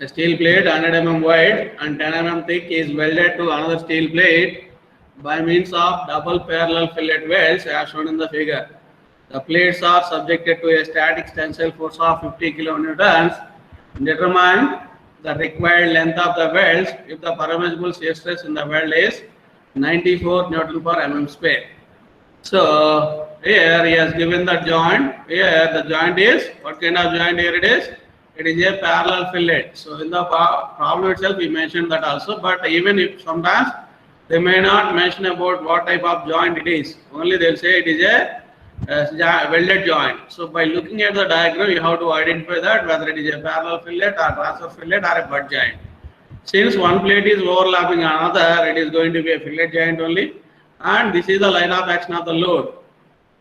A steel plate 100 mm wide and 10 mm thick is welded to another steel plate by means of double parallel fillet welds as shown in the figure. The plates are subjected to a static tensile force of 50 kilonewtons. Determine the required length of the welds if the permissible shear stress in the weld is 94 Newton per mm square. So here he has given the joint. Here the joint is, what kind of joint here it is? It is a parallel fillet. So in the problem itself we mentioned that also, but even if sometimes they may not mention about what type of joint it is. Only they will say it is a welded joint. So by looking at the diagram you have to identify that whether it is a parallel fillet or transverse fillet or a butt joint. Since one plate is overlapping another, it is going to be a fillet joint only, and this is the line of action of the load.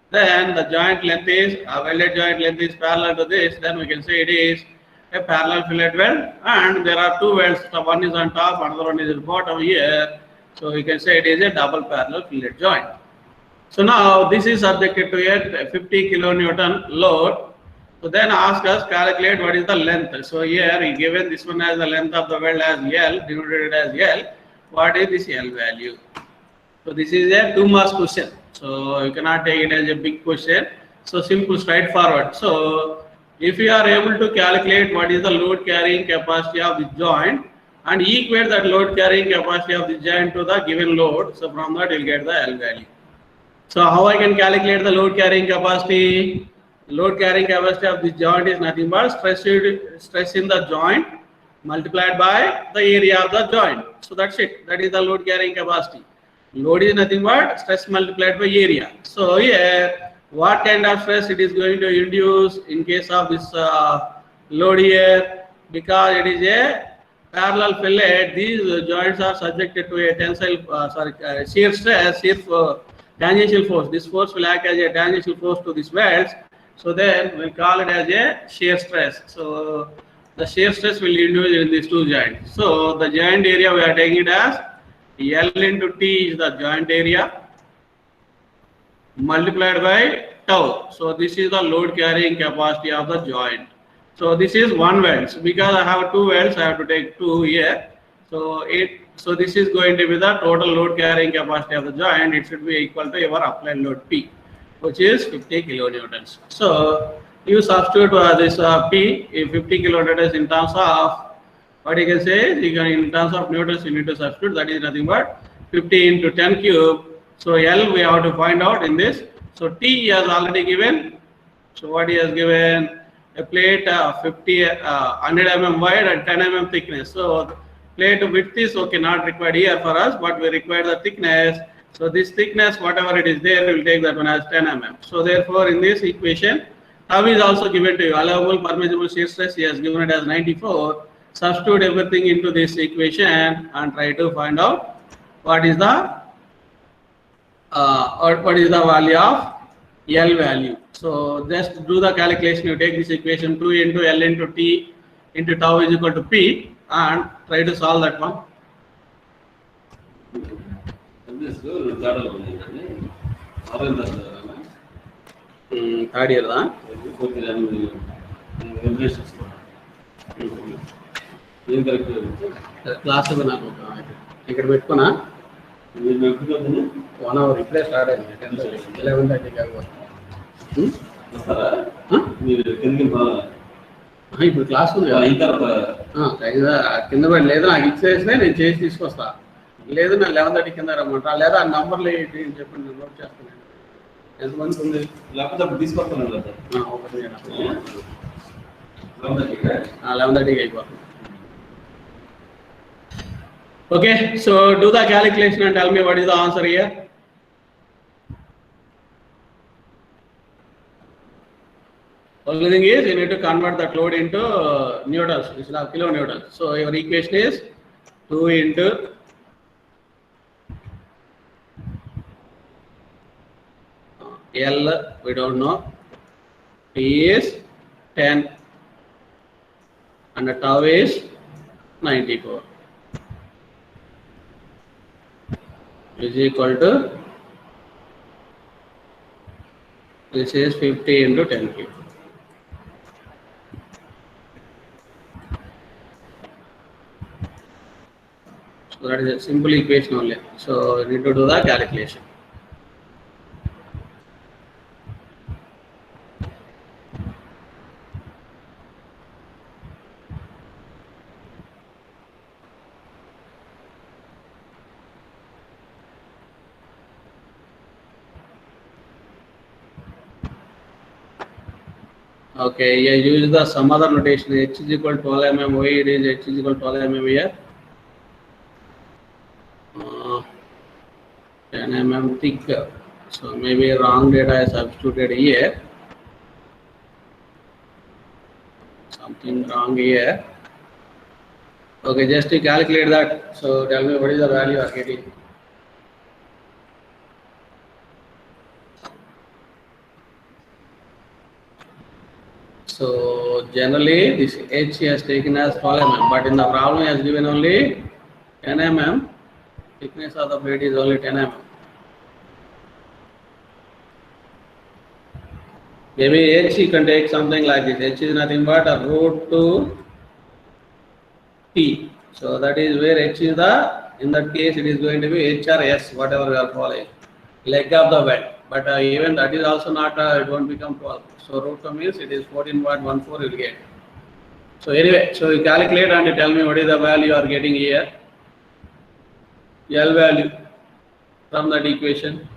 Then the joint length is, welded joint length is parallel to this, then we can say it is a parallel fillet weld, and there are two welds, one is on top, another one is at the bottom here, so we can say it is a double parallel fillet joint. So now this is subjected to a 50 kilonewton load. So then ask us calculate what is the length. So here he given this one as the length of the weld as L, denoted as L. What is this L value? So this is a 2 marks question. So you cannot take it as a big question. So simple, straightforward. So if you are able to calculate what is the load carrying capacity of this joint and equate that load carrying capacity of this joint to the given load, so from that you will get the L value. So how I can calculate the load carrying capacity? Load carrying capacity of this joint is nothing but stress in the joint multiplied by the area of the joint. So that's it. That is the load carrying capacity. Load is nothing but stress multiplied by area. So here, what kind of stress it is going to induce in case of this load here? Because it is a parallel fillet, these joints are subjected to a tensile, shear stress, tangential force. This force will act as a tangential force to these welds. So then we'll call it as a shear stress. So the shear stress will induce in these two joints. So the joint area we are taking it as L into T is the joint area multiplied by tau. So this is the load carrying capacity of the joint. So this is one weld. So because I have two welds, I have to take 2 here. So this is going to be the total load carrying capacity of the joint. It should be equal to your applied load P, which is 50 kilonewtons. So you substitute this P, 50 kilonewtons in terms of, what you can say, you can, in terms of newtons you need to substitute, that is nothing but 50 into 10 cube. So L we have to find out in this. So T he has already given. So what he has given, a plate 100 mm wide and 10 mm thickness. So plate width is okay, not required here for us, but we require the thickness. So this thickness, whatever it is there, we will take that one as 10 mm. So therefore in this equation, tau is also given to you. Allowable permissible shear stress, he has given it as 94. Substitute everything into this equation and try to find out what is the value of L value. So just do the calculation. You take this equation 2 into L into T into tau is equal to P and try to solve that one. Third year da class నాకు ఇక్కడ పెట్టుకున్నా 1 hour ఇప్పుడే start అయింది 11:30 ఇప్పుడు class ఉంది కింద పడి లేదా నాకు ఇచ్చేసినా నేను చేసి తీసుకొస్తా, లేదు నా 11:30 కింద రమ్మంటా, లేదా ఆ నంబర్లు చెప్పండి నేను నోట్ చేస్తాను. ఎంతమంది ఉంది లేకపోతే అప్పుడు తీసుకొస్తాను 11:30కి అయిపోతుంది. Okay, so do the calculation and tell me what is the answer here. Only thing is you need to convert that load into newtons instead of kilonewtons. So your equation is 2 into L, we don't know, T is 10 and the tau is 94. Is equal to, this is 50 into 10 cube. So that is a simple equation only. So you need to do the calculation. Okay, yeah, use the some other notation. H is equal to 12 mm. Why it is H is equal to 12 mm here? 10 mm thick. So maybe wrong data I substituted here. Something wrong here. Okay, just to calculate that. So tell me what is the value you are getting. So generally this H has taken as 12 mm, but in the problem has given only 10 mm. Thickness of the plate is only 10 mm. Maybe H you can take something like this. H is nothing but a root to T. So that is where H is the, in that case it is going to be H or S, whatever we are calling, leg of the weld. But even that is also not, it won't become 12. So root 2 means it is 14.14 you will get. So anyway, so you calculate and you tell me what is the value you are getting here. L value from that equation.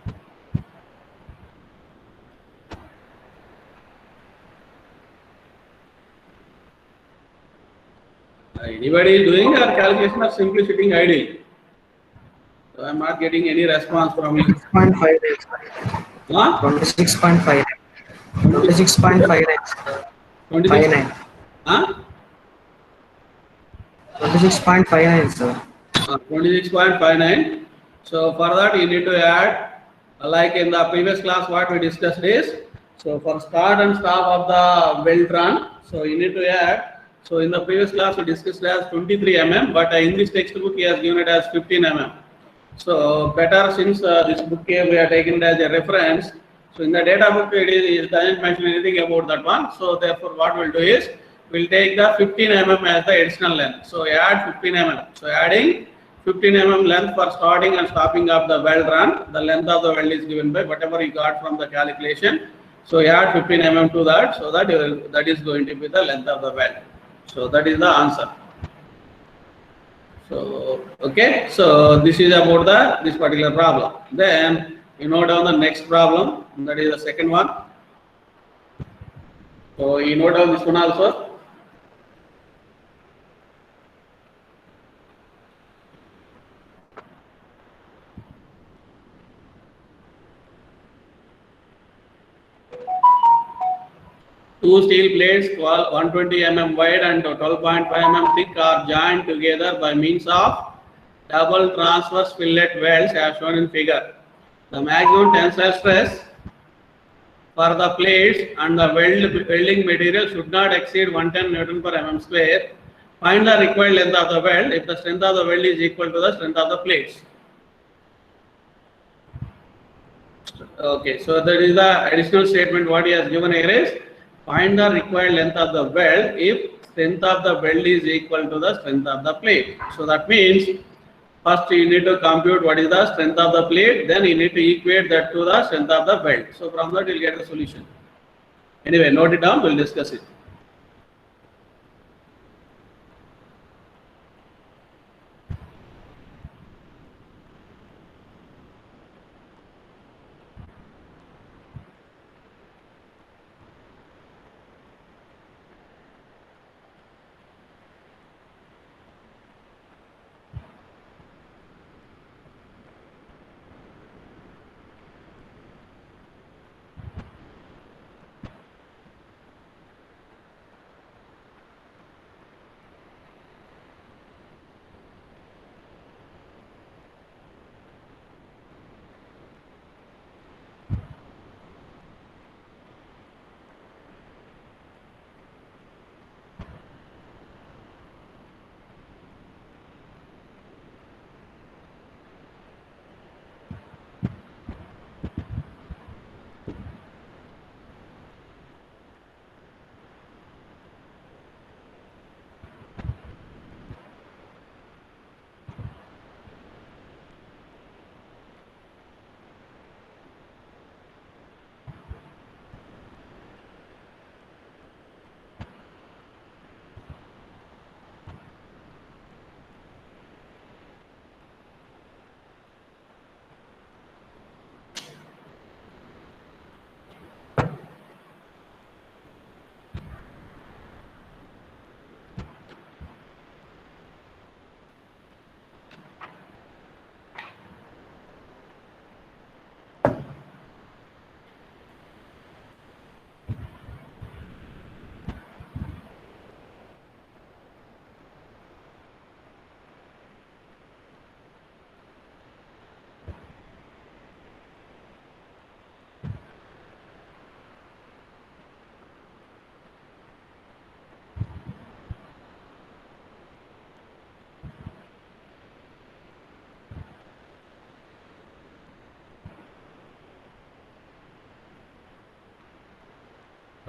Anybody is doing or calculation or simply sitting idle? So I am not getting any response from you. 26.5x. Huh? 26.5. 26.5x. 26. 59. Huh? 26.59, sir. 26.59. So for that you need to add, like in the previous class what we discussed is, so for start and stop of the weld run, so you need to add, so in the previous class we discussed as 23 mm, but in this textbook he has given it as 15 mm. So better, since this book here we are taking it as a reference, so in the data book it doesn't mention anything about that one. So therefore what we'll do is, we'll take the 15 mm as the additional length. So add 15 mm. So adding 15 mm length for starting and stopping of the weld run. The length of the weld is given by whatever you got from the calculation. So add 15 mm to that, so that that is going to be the length of the weld. So that is the answer. So okay, so this is about this particular problem. Then you note down the next problem, that is the second one. So you note down this one also. Two steel plates 120 mm wide and 12.5 mm thick are joined together by means of double transverse fillet welds as shown in figure. The maximum tensile stress for the plates and the welding material should not exceed 110 Newton per mm square. Find the required length of the weld if the strength of the weld is equal to the strength of the plates. Okay, so that is the additional statement what he has given here is, find the required length of the weld if strength of the weld is equal to the strength of the plate. So that means first you need to compute what is the strength of the plate, then you need to equate that to the strength of the weld. So from that you will get the solution. Anyway, note it down, we will discuss it.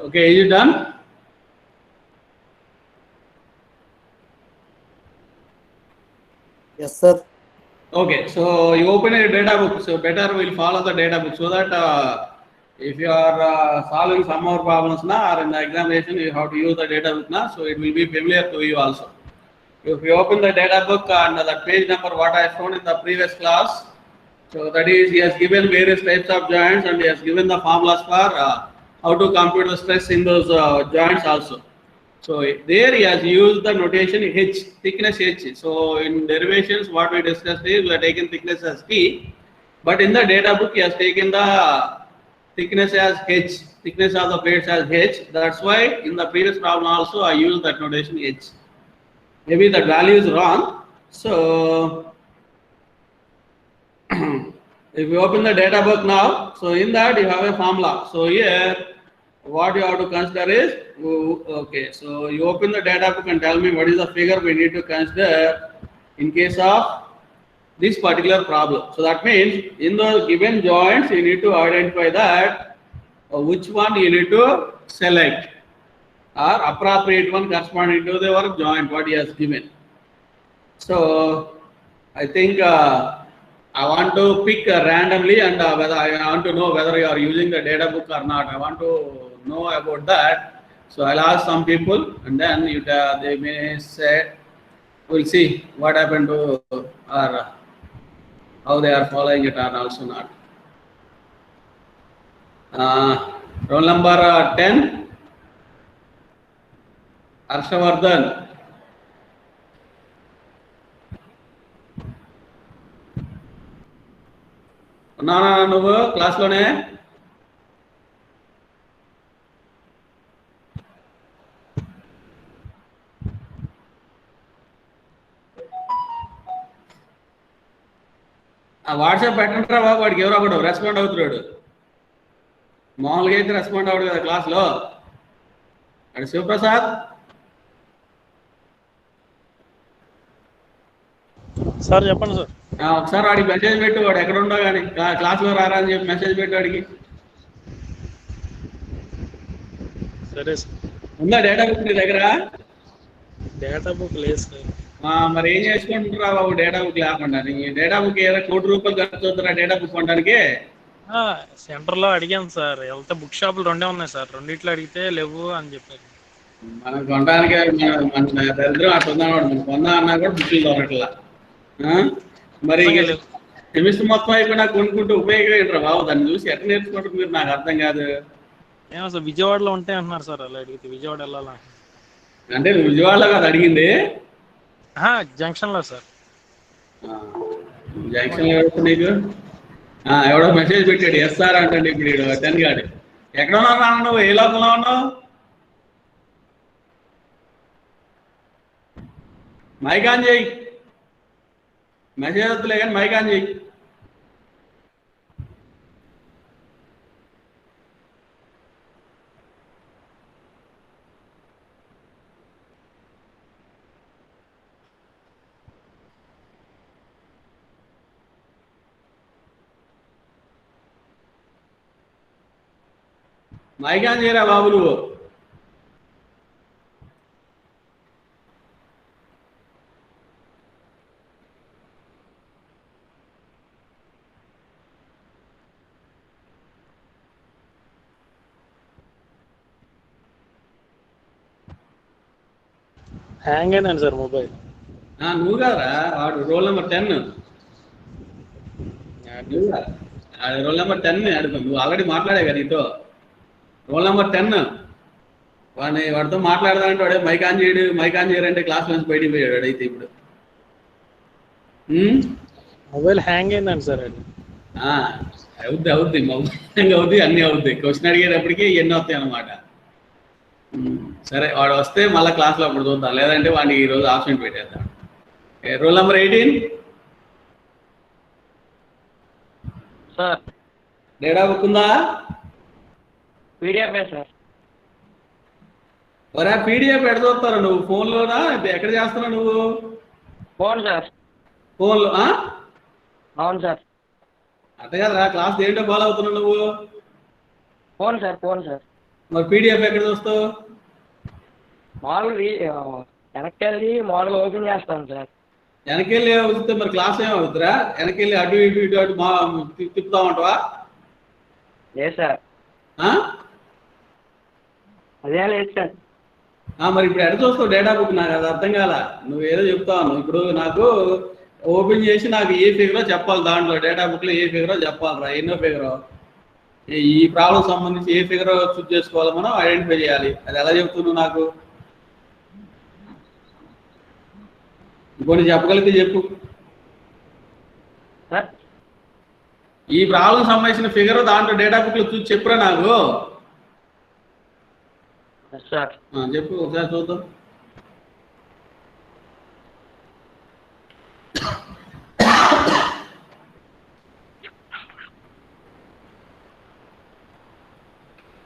Okay, is it done? Yes, sir. Okay, so you open a data book. So better we'll follow the data book so that if you are solving some more problems now or in the examination, you have to use the data book now. So it will be familiar to you also. If you open the data book and that page number what I shown in the previous class, so that is he has given various types of joints and he has given the formulas for how to compute the stress in those joints also. So there he has used the notation H, thickness H. So in derivations what we discussed is we have taken thickness as T, but in the data book he has taken the thickness as H, thickness of the plates as H. That's why in the previous problem also I used that notation H. Maybe that value is wrong. So if you open the data book now, so in that you have a formula. So here what you have to consider is, okay, so you open the data book and tell me what is the figure we need to consider in case of this particular problem. So that means in the given joints you need to identify that which one you need to select or appropriate one corresponding to the joint what he has given. So I think I want to pick randomly and whether I want to know whether you are using the data book or not. I want to know about that. So I'll ask some people and then they may say, we'll see what happened to or how they are following it or also not. Roll number 10, Harshavardhan. ఉన్నానా నువ్వు క్లాస్లోనే? WhatsApp పెట్టంటారా బాబు, వాడికి ఎవరో ఒకడు respond అవుతున్నాడు. మామూలుగా అయితే respond అవ్వడు కదా క్లాస్లో. అది శివప్రసాద్ సార్ చెప్పండి సార్. ఒకసారి వాడికి మెసేజ్ పెట్టు, వాడు ఎక్కడ ఉండో కానీ క్లాస్లో రారా అని చెప్పి మెసేజ్ పెట్టు వాడికి. సరే సార్. ఉందా డేటా బుక్ నీ దగ్గర? డేటా బుక్ లేదు సార్. మరి ఏం చేసుకుంటున్నా బాబు డేటా బుక్ లేకుండా? నీ డేటా బుక్ ఏదో ₹1,00,00,000 ఖర్చు అవుతున్నా డేటా బుక్ కొనడానికి? సెంటర్లో అడిగాను సార్, వెళ్తే బుక్ షాపులు రెండే ఉన్నాయి సార్, రెండిట్లో అడిగితే లేవు అని చెప్పారు. మనం కొనడానికి మన దరిద్రం అట్లా ఉందన్నమాట. మనం కొందా అన్నా కూడా బుక్లు దొరకట్లా. మరి సెమిస్టర్ మొత్తం అయిపోయినా కొనుక్కుంటూ ఉపయోగం ఏంట్రా బాబు? దాన్ని చూసి ఎట్లా నేర్చుకుంటారు మీరు? నాకు అర్థం కాదు. ఏమో సార్, విజయవాడలో ఉంటాయి అంటున్నారు సార్. అలా అడిగితే విజయవాడ వెళ్ళాలా అంటే నువ్వు విజయవాడలో కాదు అడిగింది? జంక్షన్లో సార్. జంక్షన్లో ఎవరు నీకు? ఎవడో మెసేజ్ పెట్టాడు ఎస్ఆర్ అంటే ఇప్పుడు వీడు తెనగాడు. ఎక్కడ ఉన్నావు నువ్వు? ఏ లోపల ఉన్నావు? మైక్ ఆన్ చేయి. మెసేజ్ వద్దులే కానీ మైక్ ఆన్ చేయి. మైక్ ఆన్ చేయరా బాబు నువ్వు? హ్యాంగ్ అయిందండి సార్ మొబైల్. నువ్వు కాదురా, వాడు రోల్ నెంబర్ 10. రోల్ నెంబర్ 10 అడుగు. నువ్వు ఆల్రెడీ మాట్లాడే కదా నీతో. రోల్ నెంబర్ 10 వాడితో మాట్లాడదానంటే వాడే మైక్ ఆన్ చేయడు. మైక్ ఆన్ చేయరంటే క్లాస్ నుంచి బయటికి పోయాడు వాడైతే ఇప్పుడు. మొబైల్ హ్యాంగ్ అయిందండి సార్. అది అవుద్ది మొబైల్ అవుద్ది, అన్నీ అవుద్ది. క్వశ్చన్ అడిగేటప్పటికి ఎన్ని అవుతాయి అన్నమాట. సరే, వాడు వస్తే మళ్ళీ క్లాస్లో అప్పుడు చూద్దాం, లేదంటే వాడిని ఈరోజు ఆప్షన్ పెట్టేద్దాం. Roll number 18 sir. Data book ఉందా? PDF sir. ఒరే పీడిఎఫ్ ఎక్కడ చూస్తావు నువ్వు? ఫోన్లోనా? ఎక్కడ చేస్తున్నావు నువ్వు? Phone sir. ఫోన్లో? అవును సార్. అట్ట కదరా, క్లాస్ దేంటో ఫాలో అవుతున్నావు నువ్వు? Phone sir. మరి పీడిఎఫ్ ఎక్కడ చూస్తావు? మామూలుగా వెనక్కి వెళ్ళి మామూలుగా ఓపెన్ చేస్తాను సార్. వెనకెళ్ళి వస్తే మరి క్లాస్ ఏమవుతుందిరా? వెనకెళ్ళి అటు ఇటు ఇటు అటు తిప్పుతా ఉంటావా? లేదు సార్, ఆ? అదే లేదు సార్. మరి ఇప్పుడు ఎక్కడ చూస్తావు డేటా బుక్? నాకు అది అర్థం కాల. నువ్వు ఏదో చెప్తావు. ఇప్పుడు నాకు ఓపెన్ చేసి నాకు ఏ ఫిగరో చెప్పాలి, దాంట్లో డేటా బుక్లో ఏ ఫిగరో చెప్పాలిరా, ఎన్నో ఫిగరో, ఈ ప్రాబ్లం సంబంధించి ఏ ఫిగరో చూస్ చేసుకోవాలి, మనం ఐడెంటిఫై చేయాలి. అది ఎలా చెప్తున్నావు నాకు? ఇంకోటి చెప్పగలిగితే చెప్పు. సార్ ఈ ప్రాబ్లం సంబంధించిన ఫిగర్ దాంట్లో డేటా బుక్లో చూసి చెప్పురా నాకు. సార్ చెప్పు ఒకసారి చూద్దాం.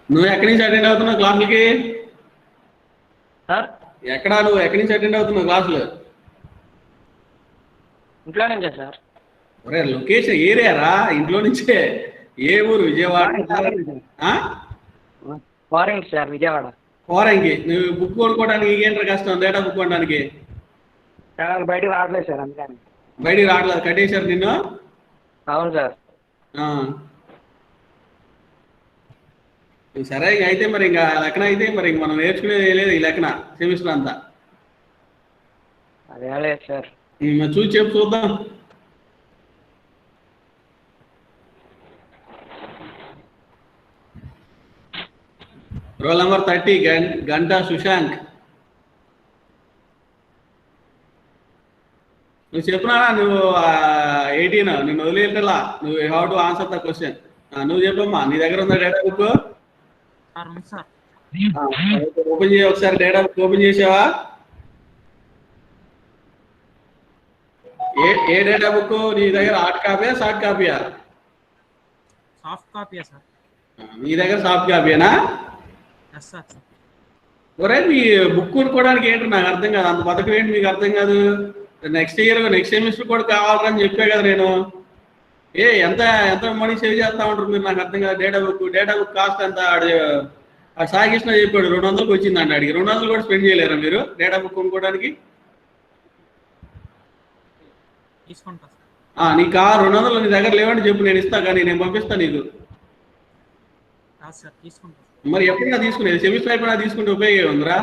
నువ్వు ఎక్కడి నుంచి అటెండ్ అవుతున్నావు క్లాసులకి? సార్ నువ్వు ఎక్కడి నుంచి అటెండ్ అవుతున్నావు క్లాసులు? ఇంట్లో నుంచే సార్. ఒరే లొకేషన్ ఏరియా రా, ఇంట్లో నుంచే. ఏ ఊరు? విజయవాడ? Foreign sir, Vijayawada. ఫారెన్కి? నువ్వు బుక్ కొనుక్కోవడానికి ఏంటో కష్టం, డేటా బుక్ కొనడానికి? బయటకు రావట్లేదు సార్, అందుకని. బయటికి రావట్లేదు, కట్టేశారు నిన్ను? అవును సార్. సరే అయితే మరి ఇంకా లెక్కన అయితే మరి మనం నేర్చుకునేది లేదు ఈ లెక్కన సెమిస్టర్ అంతా. అదే లేదు సార్. మరి చూసి చెప్పు చూద్దాం. Roll number 30 Ganta Sushank. నువ్వు చెప్పినా నువ్వు 18 నిన్ను వదిలేటలా. నువ్వు how to answer the question. నువ్వు చెప్పమ్మా, నీ దగ్గర ఉందా డేటా బుక్? ఓపెన్ చేయ ఒకసారి. డేటా బుక్ ఓపెన్ చేసావా? ఏ డేటా బుక్ నీ దగ్గర? హార్డ్ కాపీయా సాఫ్ట్ కాపీయా? సాఫ్ట్ కాపీయా సార్? నీ దగ్గర సాఫ్ట్ కాపీయేనా? ఒరే మీ బుక్ కొనుక్కోవడానికి ఏంటి నాకు అర్థం కాదు. అంత పథకం ఏంటి మీకు అర్థం కాదు? నెక్స్ట్ సెమిస్టర్ కూడా కావాలని చెప్పే కదా నేను. ఎంత ఎంత మనీ సేవ్ చేస్తా ఉంటారు మీరు, నాకు అర్థం కాదు. డేటా బుక్ కాస్ట్ ఎంత? సాయికృష్ణ చెప్పాడు 200కి వచ్చిందండి. అడిగి 200 కూడా స్పెండ్ చేయలేరా మీరు డేటా బుక్ కొనుక్కోవడానికి? నీకు 200 నీ దగ్గర లేవండి చెప్పు, నేను ఇస్తా, కానీ నేను పంపిస్తాను నీకు. మరి ఎప్పుడైనా తీసుకునేది? సెమిస్టర్ అయిపోయినా తీసుకుంటే ఉపయోగం ఉందిరా.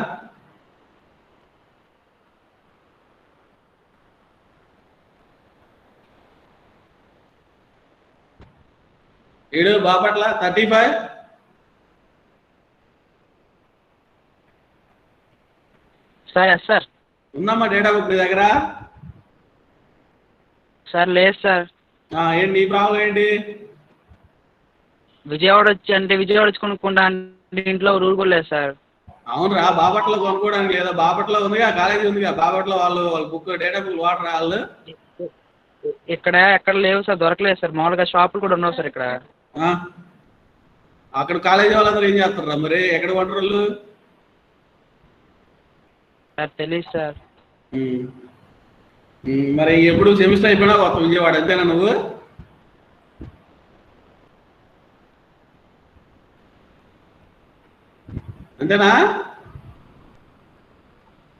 ఏడు బాపట్ల 35. సార్ ఉందమ్మా డేటా బుక్ నీ దగ్గర? సార్ లేదు సార్. ఏంటి నీ ప్రాబ్లం ఏంటి? విజయవాడ వచ్చి కొనుక్కుంటా అంటే ఇంట్లో రూల్ కూడా లేదు సార్. అవునరా, బాపట్ల కొనుక్కోవడానికి లేదా? బాపట్ల ఉందిగా, కాలేజీ ఉందిగా బాపట్ల. వాళ్ళ బుక్ డేటా బుక్ వాడరా వాళ్ళు? ఇక్కడ ఎక్కడ లేవు సార్, దొరకలేదు సార్. మామూలుగా షాపులు కూడా ఉండవు సార్ ఇక్కడ. అక్కడ కాలేజీ వాళ్ళందరూ ఏం చేస్తారా మరి? ఎక్కడ కొంటారు వాళ్ళు? సార్ తెలియదు సార్. మరి ఎప్పుడు సెమిస్టర్ అయిపోయినా కొత్త విజయవాడ, అంతేనా నువ్వు? అంతేనా?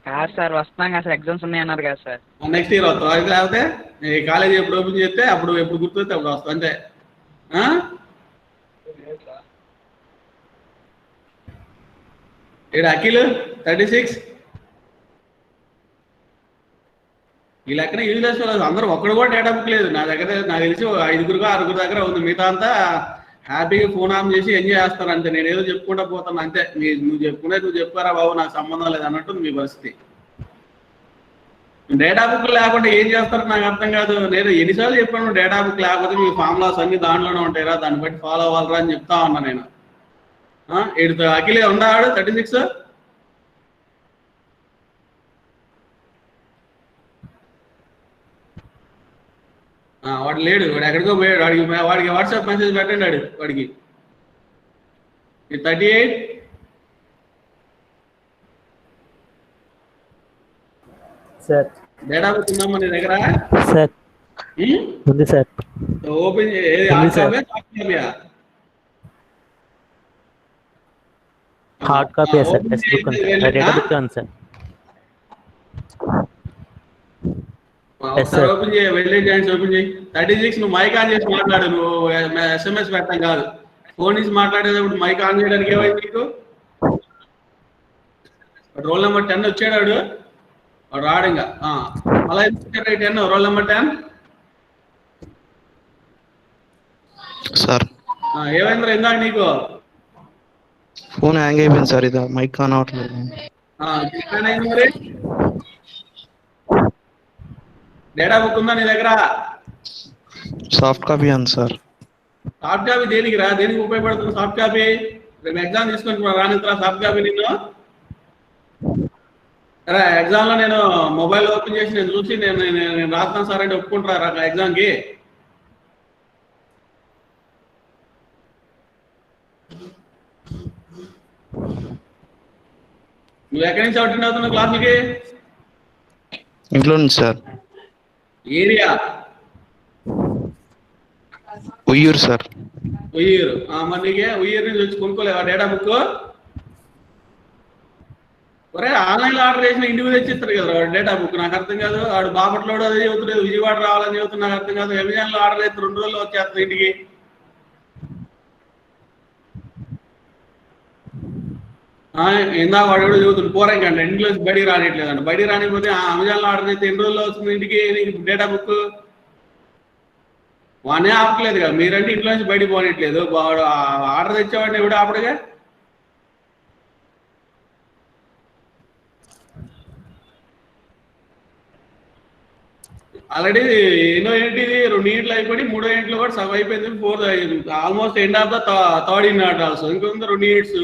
కాదు సార్, వస్తున్నాం కదా సార్, ఎగ్జామ్స్ ఉన్నాయి అన్నారు కదా సార్. నెక్స్ట్ ఇయర్ వస్తావు. అది లేకపోతే కాలేజీ ఎప్పుడు ఓపెన్ చేస్తే అప్పుడు ఎప్పుడు గుర్తొస్తే అప్పుడు వస్తావు, అంతే. అఖిల్ 36. ఈ లెక్కన యూజ్లెస్ అందరూ ఒక్కడు కూడా డేటా బుక్ లేదు నా దగ్గర. నాకు తెలిసి 5గురు 6గురు దగ్గర ఉంది. మిగతా అంతా హ్యాపీగా ఫోన్ ఆన్ చేసి ఎంజాయ్ చేస్తారు అంతే. నేను ఏదో చెప్పుకుంటా పోతాను అంతే. నువ్వు చెప్పుకునే నువ్వు చెప్పారా బాబు, నాకు సంబంధం లేదు అన్నట్టు మీ పరిస్థితి. డేటా బుక్ లేకుండా ఏం చేస్తారో నాకు అర్థం కాదు. నేను ఎన్నిసార్లు చెప్పాను డేటా బుక్ లేకపోతే మీ ఫార్ములాస్ అన్ని దాంట్లోనే ఉంటాయిరా, దాన్ని బట్టి ఫాలో అవ్వాలరా అని చెప్తా ఉన్నా నేను. అఖిలే ఉన్నాడు 36. వాడు లేడు, వాడు ఎక్కడికో పోయాడు. వాడికి వాట్సాప్ మెసేజ్ పెట్టండి వాడికి. 38. సార్ డేటా బుక్ ఉందమ్మా నీ దగ్గర? సార్ ఉంది sir. Open hard copy sir, open text book ఉంది చేసి సార్, డేటా బుక్ ఉంది సార్. Yes, ఒకసారి sir. ఓపెన్ చేయి, వెళ్ళి జాయింట్స్ ఓపెన్ చేయి. 36 నువ్వు మైక్ ఆన్ చేసి మాట్లాడు, నువ్వు SMS పెట్టడం కాదు. ఫోన్ నుంచి మాట్లాడేటప్పుడు మైక్ ఆన్ చేయడానికి ఏమైంది నీకు? రోల్ నెంబర్ 10 వచ్చాడు వాడు రాడు ఇంకా. అలా 10 రోల్ నెంబర్ 10 సార్ ఏమైందిరా ఇందాక నీకు? ఫోన్ హ్యాంగ్ అయిపోయింది సార్, ఇది మైక్ ఆన్ అవ్వట్లేదు. ఏమైంది మరి? డేటా బుక్ ఉందా నీ దగ్గర? సాఫ్ట్ కాపీ ఉంది సార్. సాఫ్ట్ కాపీ దేనికి రా, దేనికి ఉపయోగపడుతుంది సాఫ్ట్ కాపీ? రేపు ఎగ్జామ్ తీసుకొని రానిస్తారా సాఫ్ట్ కాపీ నిన్ను? సరే ఎగ్జామ్ లో నేను మొబైల్ ఓపెన్ చేసి నేను చూసి నేను రాస్తాను సార్ అంటే ఒప్పుకుంటారా ఎగ్జామ్కి? నువ్వు ఎక్కడి నుంచి అటెండ్ అవుతున్నావు క్లాసులకి? ఇంట్లో నుంచి sir. Area? Uyyuru sir. Uyyuru. మరి నీకే ఉయ్యూరు నుంచి వచ్చి కొనుక్కోలేవా డేటా బుక్? ఒరే ఆన్లైన్లో ఆర్డర్ చేసిన ఇంటికి తెచ్చిస్తారు కదా వాడు డేటా బుక్. నాకు అర్థం కాదు, వాడు బాపట్లోడు అదే చెబుతున్నాడు, విజయవాడ రావాలని చెబుతున్నా, నాకు అర్థం కాదు. అమెజాన్లో ఆర్డర్ అయితే 2 రోజుల్లో వచ్చేస్తుంది ఇంటికి. ఇందాక వాడు కూడా చదువుతుంది పోరాకండి ఇంట్లో బయటికి రానిట్లేదండి. బయటికి రానిపోతే అమెజాన్లో ఆర్డర్ అయితే ఎన్ని రోజుల్లో వస్తుంది ఇంటికి డేటా బుక్? వానే ఆపట్లేదు కదా, మీరంటే ఇంట్లో నుంచి బయటికి పోనట్లేదు. వాడు ఆర్డర్ తెచ్చేవాడిని ఎవడు ఆపడుగా? ఆల్రెడీ ఎన్నో ఏంటిది 2 యూనిట్లు అయిపోయి 3వ యూనిట్లో కూడా సగం అయిపోయింది. 4th almost end of the 3rd unit also. ఇంకొంది 2 యూనిట్స్.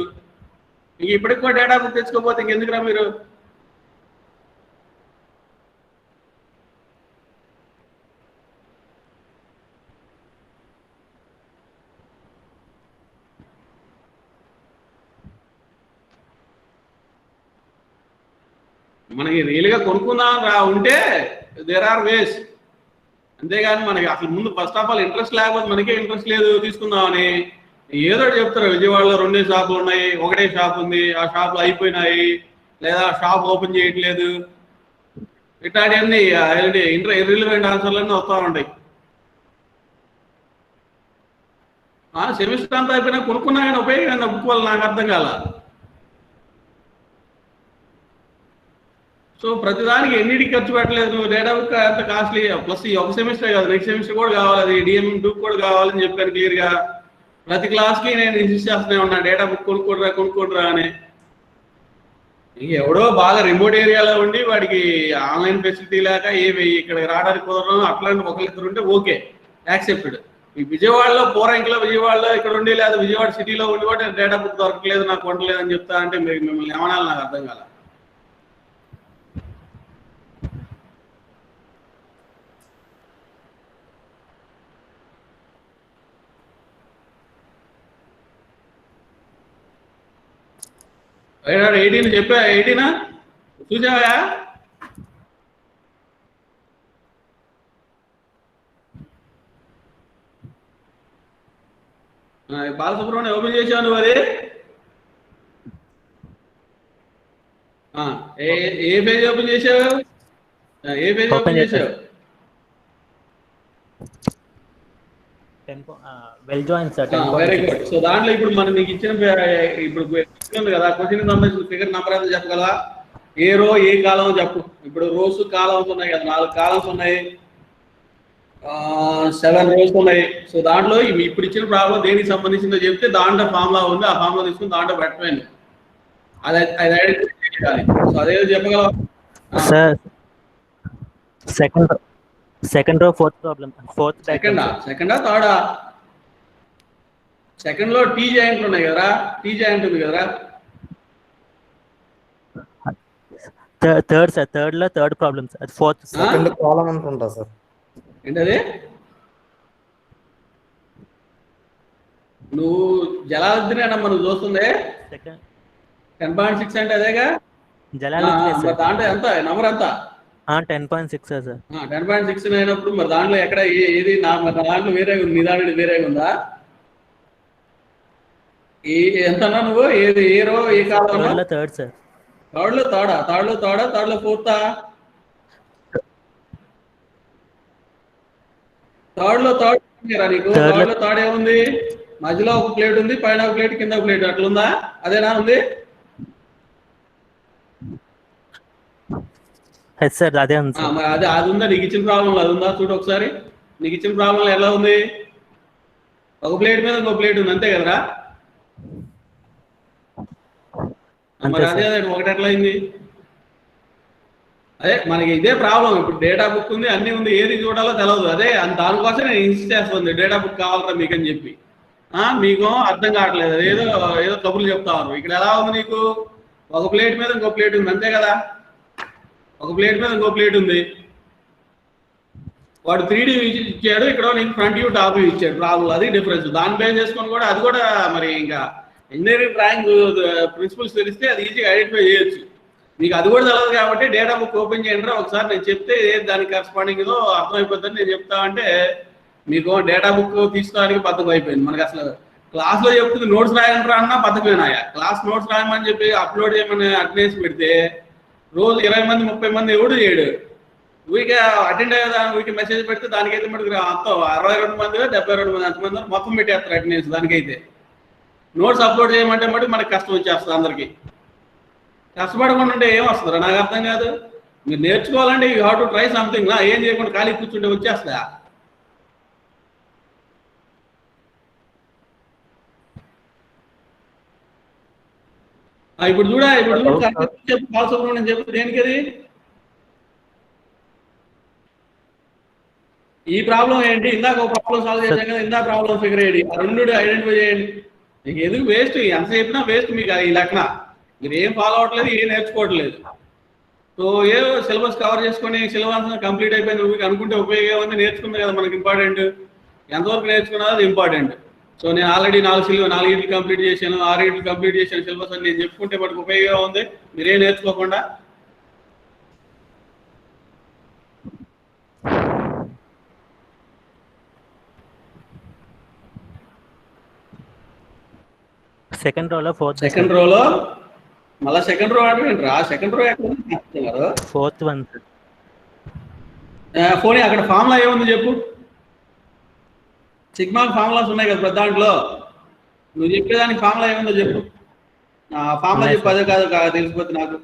ఇంక ఇప్పటికి కూడా డేటా బుక్ తెచ్చుకోకపోతే ఇంకెందుకురా మీరు? మనకి రియల్గా కొనుక్కుందాం ఉంటే దేర్ ఆర్ వేస్. అంతేగాని మనకి అసలు ముందు ఫస్ట్ ఆఫ్ ఆల్ ఇంట్రెస్ట్ లేకపోతే మనకే ఇంట్రెస్ట్ లేదు తీసుకుందామని ఏదో చెప్తారు. విజయవాడలో 2 షాపులు ఉన్నాయి, 1 షాప్ ఉంది, ఆ షాపులు అయిపోయినాయి, లేదా షాప్ ఓపెన్ చేయట్లేదు, ఇట్లాంటివన్నీ ఇర్రిలవెంట్ ఆన్సర్లన్నీ వస్తూ ఉంటాయి. సెమిస్టర్ అంతా అయిపోయినా కొనుక్కున్నా కానీ ఉపయోగం బుక్ వల్ల నాకు అర్థం కాల. సో ప్రతిదానికి ఎన్నిటికి ఖర్చు పెట్టలేదు నువ్వు. డేటా బుక్ అంత కాస్ట్లీ, ప్లస్ ఈ ఒక సెమిస్టర్ కాదు నెక్స్ట్ సెమిస్టర్ కూడా కావాలి, అది డిఎం2 కూడా కావాలని చెప్పాను క్లియర్గా. ప్రతి క్లాస్కి నేను ఇన్సిస్ట్ చేస్తూనే ఉన్నా డేటా బుక్ కొనుక్కోడరా అని. ఎవడో బాగా రిమోట్ ఏరియాలో ఉండి వాడికి ఆన్లైన్ ఫెసిలిటీ లేక ఇక్కడికి రావడానికి కుదరడం అట్లాంటి ఒకరిద్దరు ఉంటే ఓకే, యాక్సెప్టెడ్. ఈ విజయవాడలో పోరాంకిలో విజయవాడలో ఇక్కడ ఉండి లేదా విజయవాడ సిటీలో ఉండి కూడా డేటా బుక్ దొరకలేదు నాకు వండలేదని చెప్తా అంటే మిమ్మల్ని ఏమనాలి నాకు అర్థం కాల. అయినాడు 18 చెప్పా, 18 చూసావా? బాలసుబ్రహ్మణ్యం ఓపెన్ చేసావు నువ్వు అది? ఏ పేజ్ ఓపెన్ చేసావు? ఏ పేజ్ ఓపెన్ చేసావు? Well join sir. Very good. So దాంట్లో ఇప్పుడు మనం మీకు ఇచ్చిన ఇప్పుడు ఉంది కదా, క్వశ్చన్ సంబంధించిన ఫిగర్ నెంబర్ ఎంత చెప్పగలవా? ఏ రో ఏ కాలం చెప్పు. ఇప్పుడు రోస్ కాలమ్స్ ఉన్నాయి కదా, 4 కాలమ్స్ ఉన్నాయి, 7 రోస్ ఉన్నాయి. సో దాంట్లో ఇప్పుడు ఇచ్చిన ప్రాబ్లం దేనికి సంబంధించిందో చెప్తే దాంట్లో ఫార్ములా ఉంది, ఆ ఫార్ములా తీసుకుని దాంట్లో పెట్టమని అది ఐడెంటిఫై చేయాలి. సో అదేదో చెప్పగలవా sir? Second row fourth problem. సెకండా థర్డా? సెకండ్ లో టీ జాయింట్లు ఉన్నాయి కదరా, టీ జాయింట్ ఉంది కదరా. Third sir, third problem sir. Fourth second column అనుకుంటా సార్. ఏంటది? నువ్వు జలాలుద్దీన్ మనం చూస్తుంది 10.6 అంటే అదేగా. దాంట్లో ఎంత నంబర్ ఎంత? 10.6 సార్. 10.6 అయినప్పుడు మరి దాంట్లో ఎక్కడ ఏది దాంట్లో వేరే ఉంది, నీ దాంట్లో వేరే ఉందా? ఈ ఎంతన్నా నువ్వు ఏది ఏ రో ఏ కాలంలో థర్డ్ లో థర్డ్ సార్. థర్డ్ లో ఫోర్తా? థర్డ్ లో నీకు Third థర్డ్ లో లో థర్డ్ ఏముంది? మధ్యలో ఒక ప్లేట్ ఉంది, పైన ఒక ప్లేట్, కింద ఒక ప్లేట్, అట్లుందా? అదేనా ఉంది? ఎస్ సార్, అదే ఉంది సార్. మరి అది ఉందా? నీకు ఇచ్చిన ప్రాబ్లం అది ఉందా? చూడు ఒకసారి, నీకు ఇచ్చిన ప్రాబ్లం ఎలా ఉంది? ఒక ప్లేట్ మీద ఇంకో ప్లేట్ ఉంది, అంతే కదరా? మరి అదే ఒకటి ఎట్లా అయింది? అదే మనకి ఇదే ప్రాబ్లం. ఇప్పుడు డేటా బుక్ ఉంది, అన్ని ఉంది, ఏది చూడాలో తెలియదు. అదే దానికోసం నేను ఇన్సిస్ట్ చేస్తుంది, డేటా బుక్ కావాలరా మీకని చెప్పి. మీకు అర్థం కావట్లేదు, ఏదో ఏదో కబుర్లు చెప్తాను. ఇక్కడ ఎలా ఉంది నీకు? ఒక ప్లేట్ మీద ఇంకో ప్లేట్ ఉంది, అంతే కదా? ఒక ప్లేట్ మీద ఇంకో ప్లేట్ ఉంది. వాడు 3D ఇచ్చాడు, ఇక్కడ నీకు ఫ్రంట్ వ్యూ టాప్ వ్యూ ఇచ్చాడు. ప్రాబ్లం అది డిఫరెన్స్. దాన్ని బేస్ చేసుకొని కూడా అది కూడా మరి ఇంకా ఇంజనీరింగ్ డ్రాయింగ్ ప్రిన్సిపల్స్ తెలిస్తే అది ఈజీగా ఐడెంటిఫై చేయొచ్చు. మీకు అది కూడా తెలియదు కాబట్టి డేటా బుక్ ఓపెన్ చేయండి ఒకసారి, నేను చెప్తే ఏది దానికి కరెస్పాండింగ్ ఏదో అర్థమైపోద్దని నేను చెప్తా అంటే మీకు డేటా బుక్ తీసుకోవడానికి బద్ధకం అయిపోయింది. మనకి అసలు క్లాస్లో చెప్తుంది నోట్స్ రాయంటారా అన్నా బద్ధకమేనాయా. క్లాస్ నోట్స్ రాయమని చెప్పి అప్లోడ్ చేయమని అటెండెన్స్ పెడితే రోజు 20 మంది 30 మంది ఎవడు చేయడు. వీకే అటెండ్ అయ్యేదాన్ని వీకే మెసేజ్ పెడితే దానికైతే మటుకు అంతా 62 మంది 72 మంది అంతమంది మొత్తం పెట్టేస్తారు అటెండెన్స్. దానికైతే నోట్స్ అప్లోడ్ చేయమంటే మటుకు మనకి కష్టం వచ్చేస్తుంది. అందరికీ కష్టపడకుండా ఉంటే ఏం వస్తుందిరా? నాకు అర్థం కాదు. మీరు నేర్చుకోవాలంటే you have to try something. ఏం చేయకుండా ఖాళీ కూర్చుంటే వచ్చేస్తా? ఇప్పుడు చూడ చెప్పు బాలసుబ్రహ్మణ్యం చెప్పు, దేనికి అది? ఈ ప్రాబ్లం ఏంటి? ఇందాక ఒక ప్రాబ్లం సాల్వ్ చేశాం కదా, ఇందాక ప్రాబ్లం ఫిగర్ అయ్యి ఆ రెండు ఐడెంటిఫై చేయండి. మీకు ఎందుకు వేస్ట్? ఎంత చెప్పినా వేస్ట్ మీకు ఈ లెక్కన. మీరు ఏం ఫాలో అవ్వట్లేదు, ఏం నేర్చుకోవట్లేదు. సో ఏ సిలబస్ కవర్ చేసుకొని సిలబస్ కంప్లీట్ అయిపోయింది మీకు అనుకుంటే ఉపయోగం ఉంది. నేర్చుకుంది కదా మనకి ఇంపార్టెంట్. ఎంతవరకు నేర్చుకున్నది అది ఇంపార్టెంట్. సో నేను ఆల్రెడీ 4 ఇట్లు కంప్లీట్ చేశాను, 6 ఇట్లు కంప్లీట్ చేశాను సిలబస్ అని నేను చెప్పుకుంటే మనకు ఉపయోగం ఉంది. మీరేం నేర్చుకోకుండా సెకండ్ రోలో ఫోర్త్. సెకండ్ రోలో మళ్ళీ సెకండ్ రో అంటే రా. సెకండ్ రో ఎక్కడ? Fourth one. ఫోన్ అక్కడ ఫార్ములా ఏముంది చెప్పు. సిగ్మా ఫార్ములాస్ ఉన్నాయి కదా ప్రతి దాంట్లో. నువ్వు చెప్పేదానికి ఫార్ములా ఏముందో చెప్పు. ఫార్ములా చెప్పు, అదే కాదు తెలిసిపోతుంది నాకు.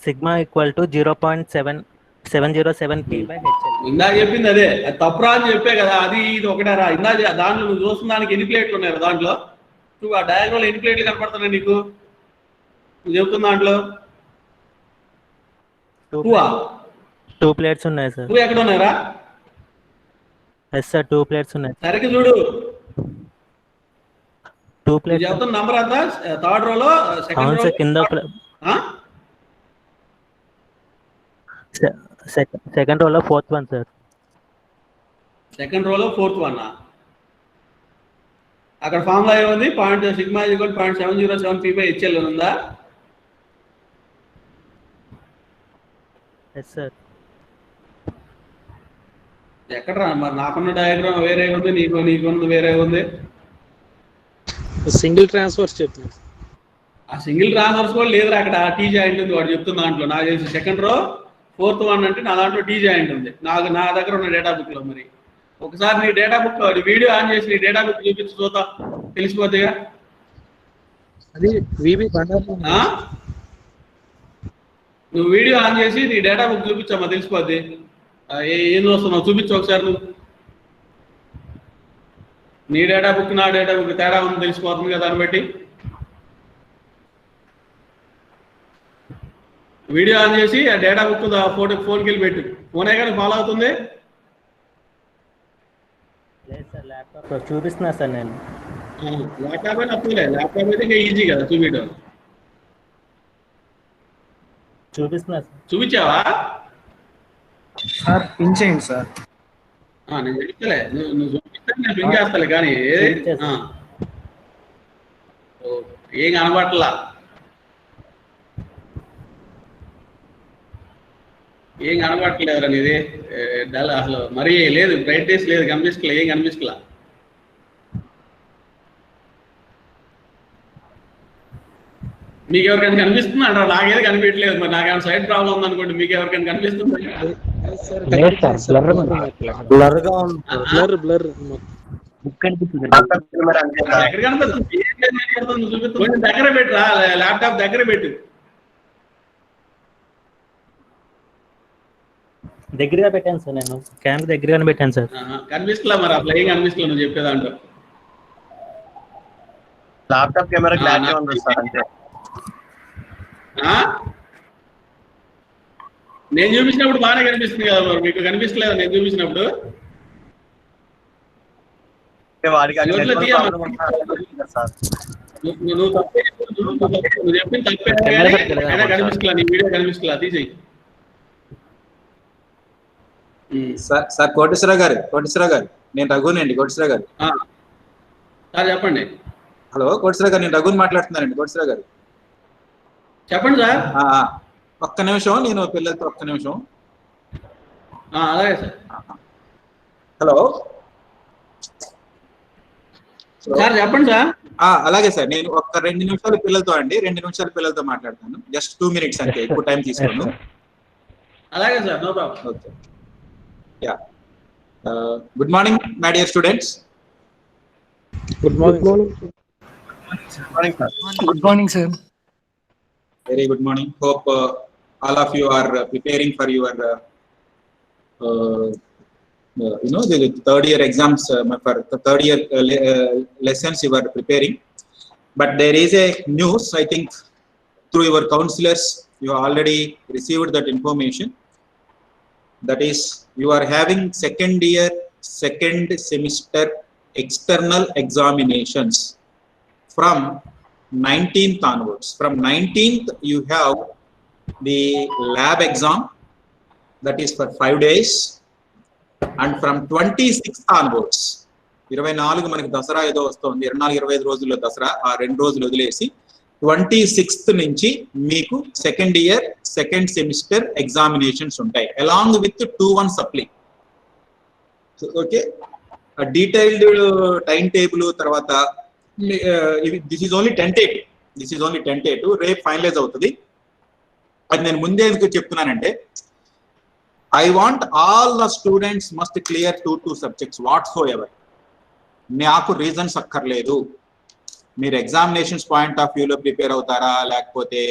Sigma equal to 0.707 p/HL. ఇందాక చెప్పింది అదే. అది తప్పురా అని చెప్పే కదా. అది ఇది ఒకటేరా. ఇందాక దాంట్లో నువ్వు చూస్తున్న దానికి ఎన్ని ప్లేట్లు ఉన్నాయి దాంట్లో? నువ్వు ఆ డయాగ్రామ్లో ఎన్ని ప్లేట్లు కనపడుతున్నాయి నీకు? నువ్వు చెప్తున్న దాంట్లో 2 ప్లేట్స్ ఉన్నాయి సార్. 2 ఎక్కడ ఉన్నాయరా? ఎస్ సార్, 2 ప్లేట్స్ ఉన్నాయి. సరిగ్గా చూడు. 2 ప్లేట్స్ చెప్తున్న నంబర్ అంతా థర్డ్ రోలో సెకండ్ రో కింద. సెకండ్ రోలో ఫోర్త్ వన్ సార్. సెకండ్ రోలో ఫోర్త్ వన్. అక్కడ ఫార్ములా ఏముంది? సిగ్మా ఈక్వల్ 0.707 p/HL ఉందా? Yes sir. ఎక్కడరా మరి? నాకున్న డయాగ్రామ్ వేరే ఉంది, నీకున్నది వేరే ఉంది. సింగిల్ ట్రాన్స్ఫర్స్ చెప్తున్నాను. ఆ సింగిల్ ట్రాన్స్ఫర్స్ కూడా లేదురా. అక్కడ టీ జాయింట్ ఉంది వాడు చెప్తున్న దాంట్లో. నాకు తెలిసి సెకండ్ రో ఫోర్త్ వన్ అంటే నా దాంట్లో టీ జాయింట్ ఉంది. నా దగ్గర ఉన్న డేటా బుక్ లో. మరి ఒకసారి నీ డేటా బుక్ వీడియో ఆన్ చేసి నీ డేటా బుక్ చూపించి చూద్దా, తెలిసిపోతాయిగా. అది విబి బండారు. నువ్వు వీడియో ఆన్ చేసి నీ డేటా బుక్ చూపించమ్మా, తెలిసిపోద్ది. ఏం చూస్తున్నావు చూపించు ఒకసారి. నువ్వు నీ డేటా బుక్ నా డేటా బుక్ తేడా ఉంది, తెలిసిపోతుంది కదా. దాన్ని బట్టి వీడియో ఆన్ చేసి ఆ డేటా బుక్ ఫోన్కి వెళ్ళి పెట్టు. ఫోనే కానీ ఫాలో అవుతుంది. లేదు సార్, ల్యాప్టాప్ చూపిస్తున్నా సార్ నేను. ల్యాప్టాప్ అయితే అప్పులే. ల్యాప్టాప్ అయితే ఇంకా ఈజీ కదా చూపించడం. చూపిస్తున్నా సార్. చూపించావా? సార్ పిన్ చేయండి సార్. నేను చెప్తలే, నువ్వు చూపిస్తే నేను పిన్ చేస్తాలే. కానీ ఏం కనబట్లా, ఏం కనబట్టలేదురా నీది. అసలు మరీ లేదు, బ్రైట్నెస్ లేదు, కనిపిస్తలే, ఏం కనిపిస్తలా. మీకు ఎవరికైనా కనిపిస్తుంది అంటారు, నాకేది కనిపించలేదు. మరి నాకేమైనా సైడ్ ప్రాబ్లం ఉందనుకోండి, మీకు ఎవరికైనా కనిపిస్తుంది? బ్లర్ గా ఉంది. బుక్ అనిపిస్తుంది. ఎక్కడ కనిపిస్తుంది? కొంచెం దగ్గర పెట్టురా, ల్యాప్టాప్ దగ్గర పెట్టు. దగ్గరగా పెట్టాను సార్, నేను క్యాంప్ దగ్గరగానే పెట్టాను సార్. కనిపిస్తలా మరి, అసలు ఏం కనిపిస్తలే నువ్వు చెప్పేదాంట్లో. ల్యాప్టాప్ కెమెరా క్లారిటీ ఉంది సార్ అంతే. నేను చూపించినప్పుడు బాగానే కనిపిస్తుంది కదా, మరి మీకు కనిపిస్తలేదు నేను చూపించినప్పుడు? నువ్వు చెప్పింది తప్పే, కనిపిస్తలా, నీ వీడియో కనిపిస్తలా, తీసేయి. సార్ కోటేశ్వర గారు నేను రఘునండి. కోటేశ్వర గారు సార్ చెప్పండి. హలో కోటేశ్వర గారు, నేను రఘుని మాట్లాడుతున్నానండి. కోటేశ్వర గారు చెప్పండి సార్. ఒక్క నిమిషం, నేను పిల్లలతో ఒక్క నిమిషం. అలాగే సార్. హలో సార్ చెప్పండి సార్. అలాగే సార్, నేను ఒక్క 2 నిమిషాలు పిల్లలతో 2 నిమిషాలు పిల్లలతో మాట్లాడతాను. జస్ట్ 2 minutes అంతే, ఎక్కువ టైం తీసుకోను. అలాగే sir, no problem. Okay. Ya, good morning my dear students. Good morning. Good morning sir. Very good morning. Hope all of you are preparing for your the third year exams, for the third year lessons you are preparing. But there is a news, I think through your counselors you have already received that information. That is, you are having second year second semester external examinations from 19th onwards. From 19th you have the lab exam, that is for 5 days, and from 26th onwards 24 మనకి దసరా ఏదో వస్తుంది, 24-25 రోజుల్లో దసరా, ఆ 2 రోజులు వదిలేసి 26th నుంచి మీకు second year second semester examinations ఉంటాయి, along with 2-1 supply. Okay, detailed time table తర్వాత దిస్ ఈజ్ ఓన్లీ టెంటేటివ్, రేపు ఫైనలైజ్ అవుతుంది. అది నేను ముందే ఎందుకు చెప్తున్నానంటే, I want all the students must clear 2 subjects whatsoever. నాకు రీజన్స్ అక్కర్లేదు. మీరు ఎగ్జామినేషన్స్ పాయింట్ ఆఫ్ వ్యూలో ప్రిపేర్ అవుతారా, లేకపోతే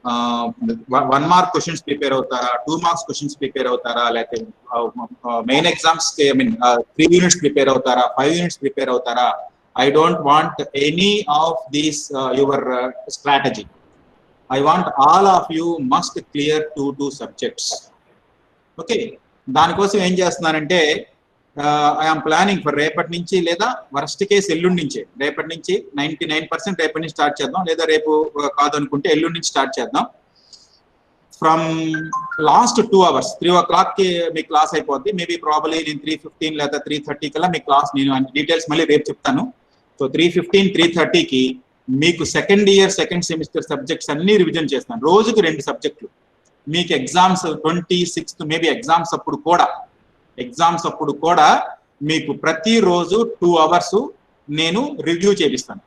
1 mark క్వశ్చన్స్ ప్రిపేర్ అవుతారా, 2 marks క్వశ్చన్స్ ప్రిపేర్ అవుతారా, లేకపోతే మెయిన్ ఎగ్జామ్స్ 3 units ప్రిపేర్ అవుతారా, 5 units ప్రిపేర్ అవుతారా, I don't want any of these your strategy. I want all of you must clear 2 subjects. Okay, దానికోసం ఏం చేస్తున్నానంటే, I am planning for రేపటి నుంచి, లేదా వర్స్ట్ కేస్ ఎల్లుండి నుంచే, రేపటి నుంచి 99% రేపటి నుంచి స్టార్ట్ చేద్దాం, లేదా రేపు కాదు అనుకుంటే ఎల్లుండి నుంచి స్టార్ట్ చేద్దాం. ఫ్రమ్ లాస్ట్ 2 hours 3 o'clock కి మీ క్లాస్ అయిపోద్ది. మేబీ ప్రాబబ్లీ నేను 3:15 లేదా 3:30 కల్లా మీ క్లాస్, నేను డీటెయిల్స్ మళ్ళీ రేపు చెప్తాను. సో 3:15, 3:30కి మీకు second year second semester subjects అన్ని రివిజన్ చేస్తాను. రోజుకు 2 సబ్జెక్టులు. మీకు ఎగ్జామ్స్ 26th మేబీ ఎగ్జామ్స్ అప్పుడు కూడా మీకు ప్రతిరోజు 2 hours నేను రివ్యూ చేపిస్తాను.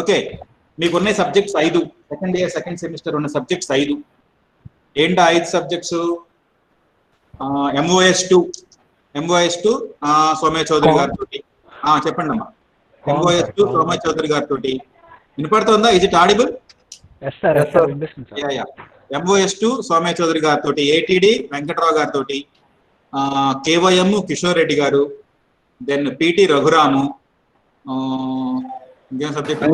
ఓకే, మీకున్న subjects 5, second year second semester ఉన్న సబ్జెక్ట్స్ 5. ఏంటా 5 సబ్జెక్ట్స్? MOS2 సోమయ్య చౌదరి గారితో, చెప్పండి అమ్మా. MOS2 సోమయ్య చౌదరి గారితో వినపడుతుందా? Is it audible? MOS2 Somayya Chowdary గారితో, ATD వెంకటరావు గారితో, KYM కిషోర్ రెడ్డి గారు, దెన్ PT రఘురాము, ఇంకేం subject?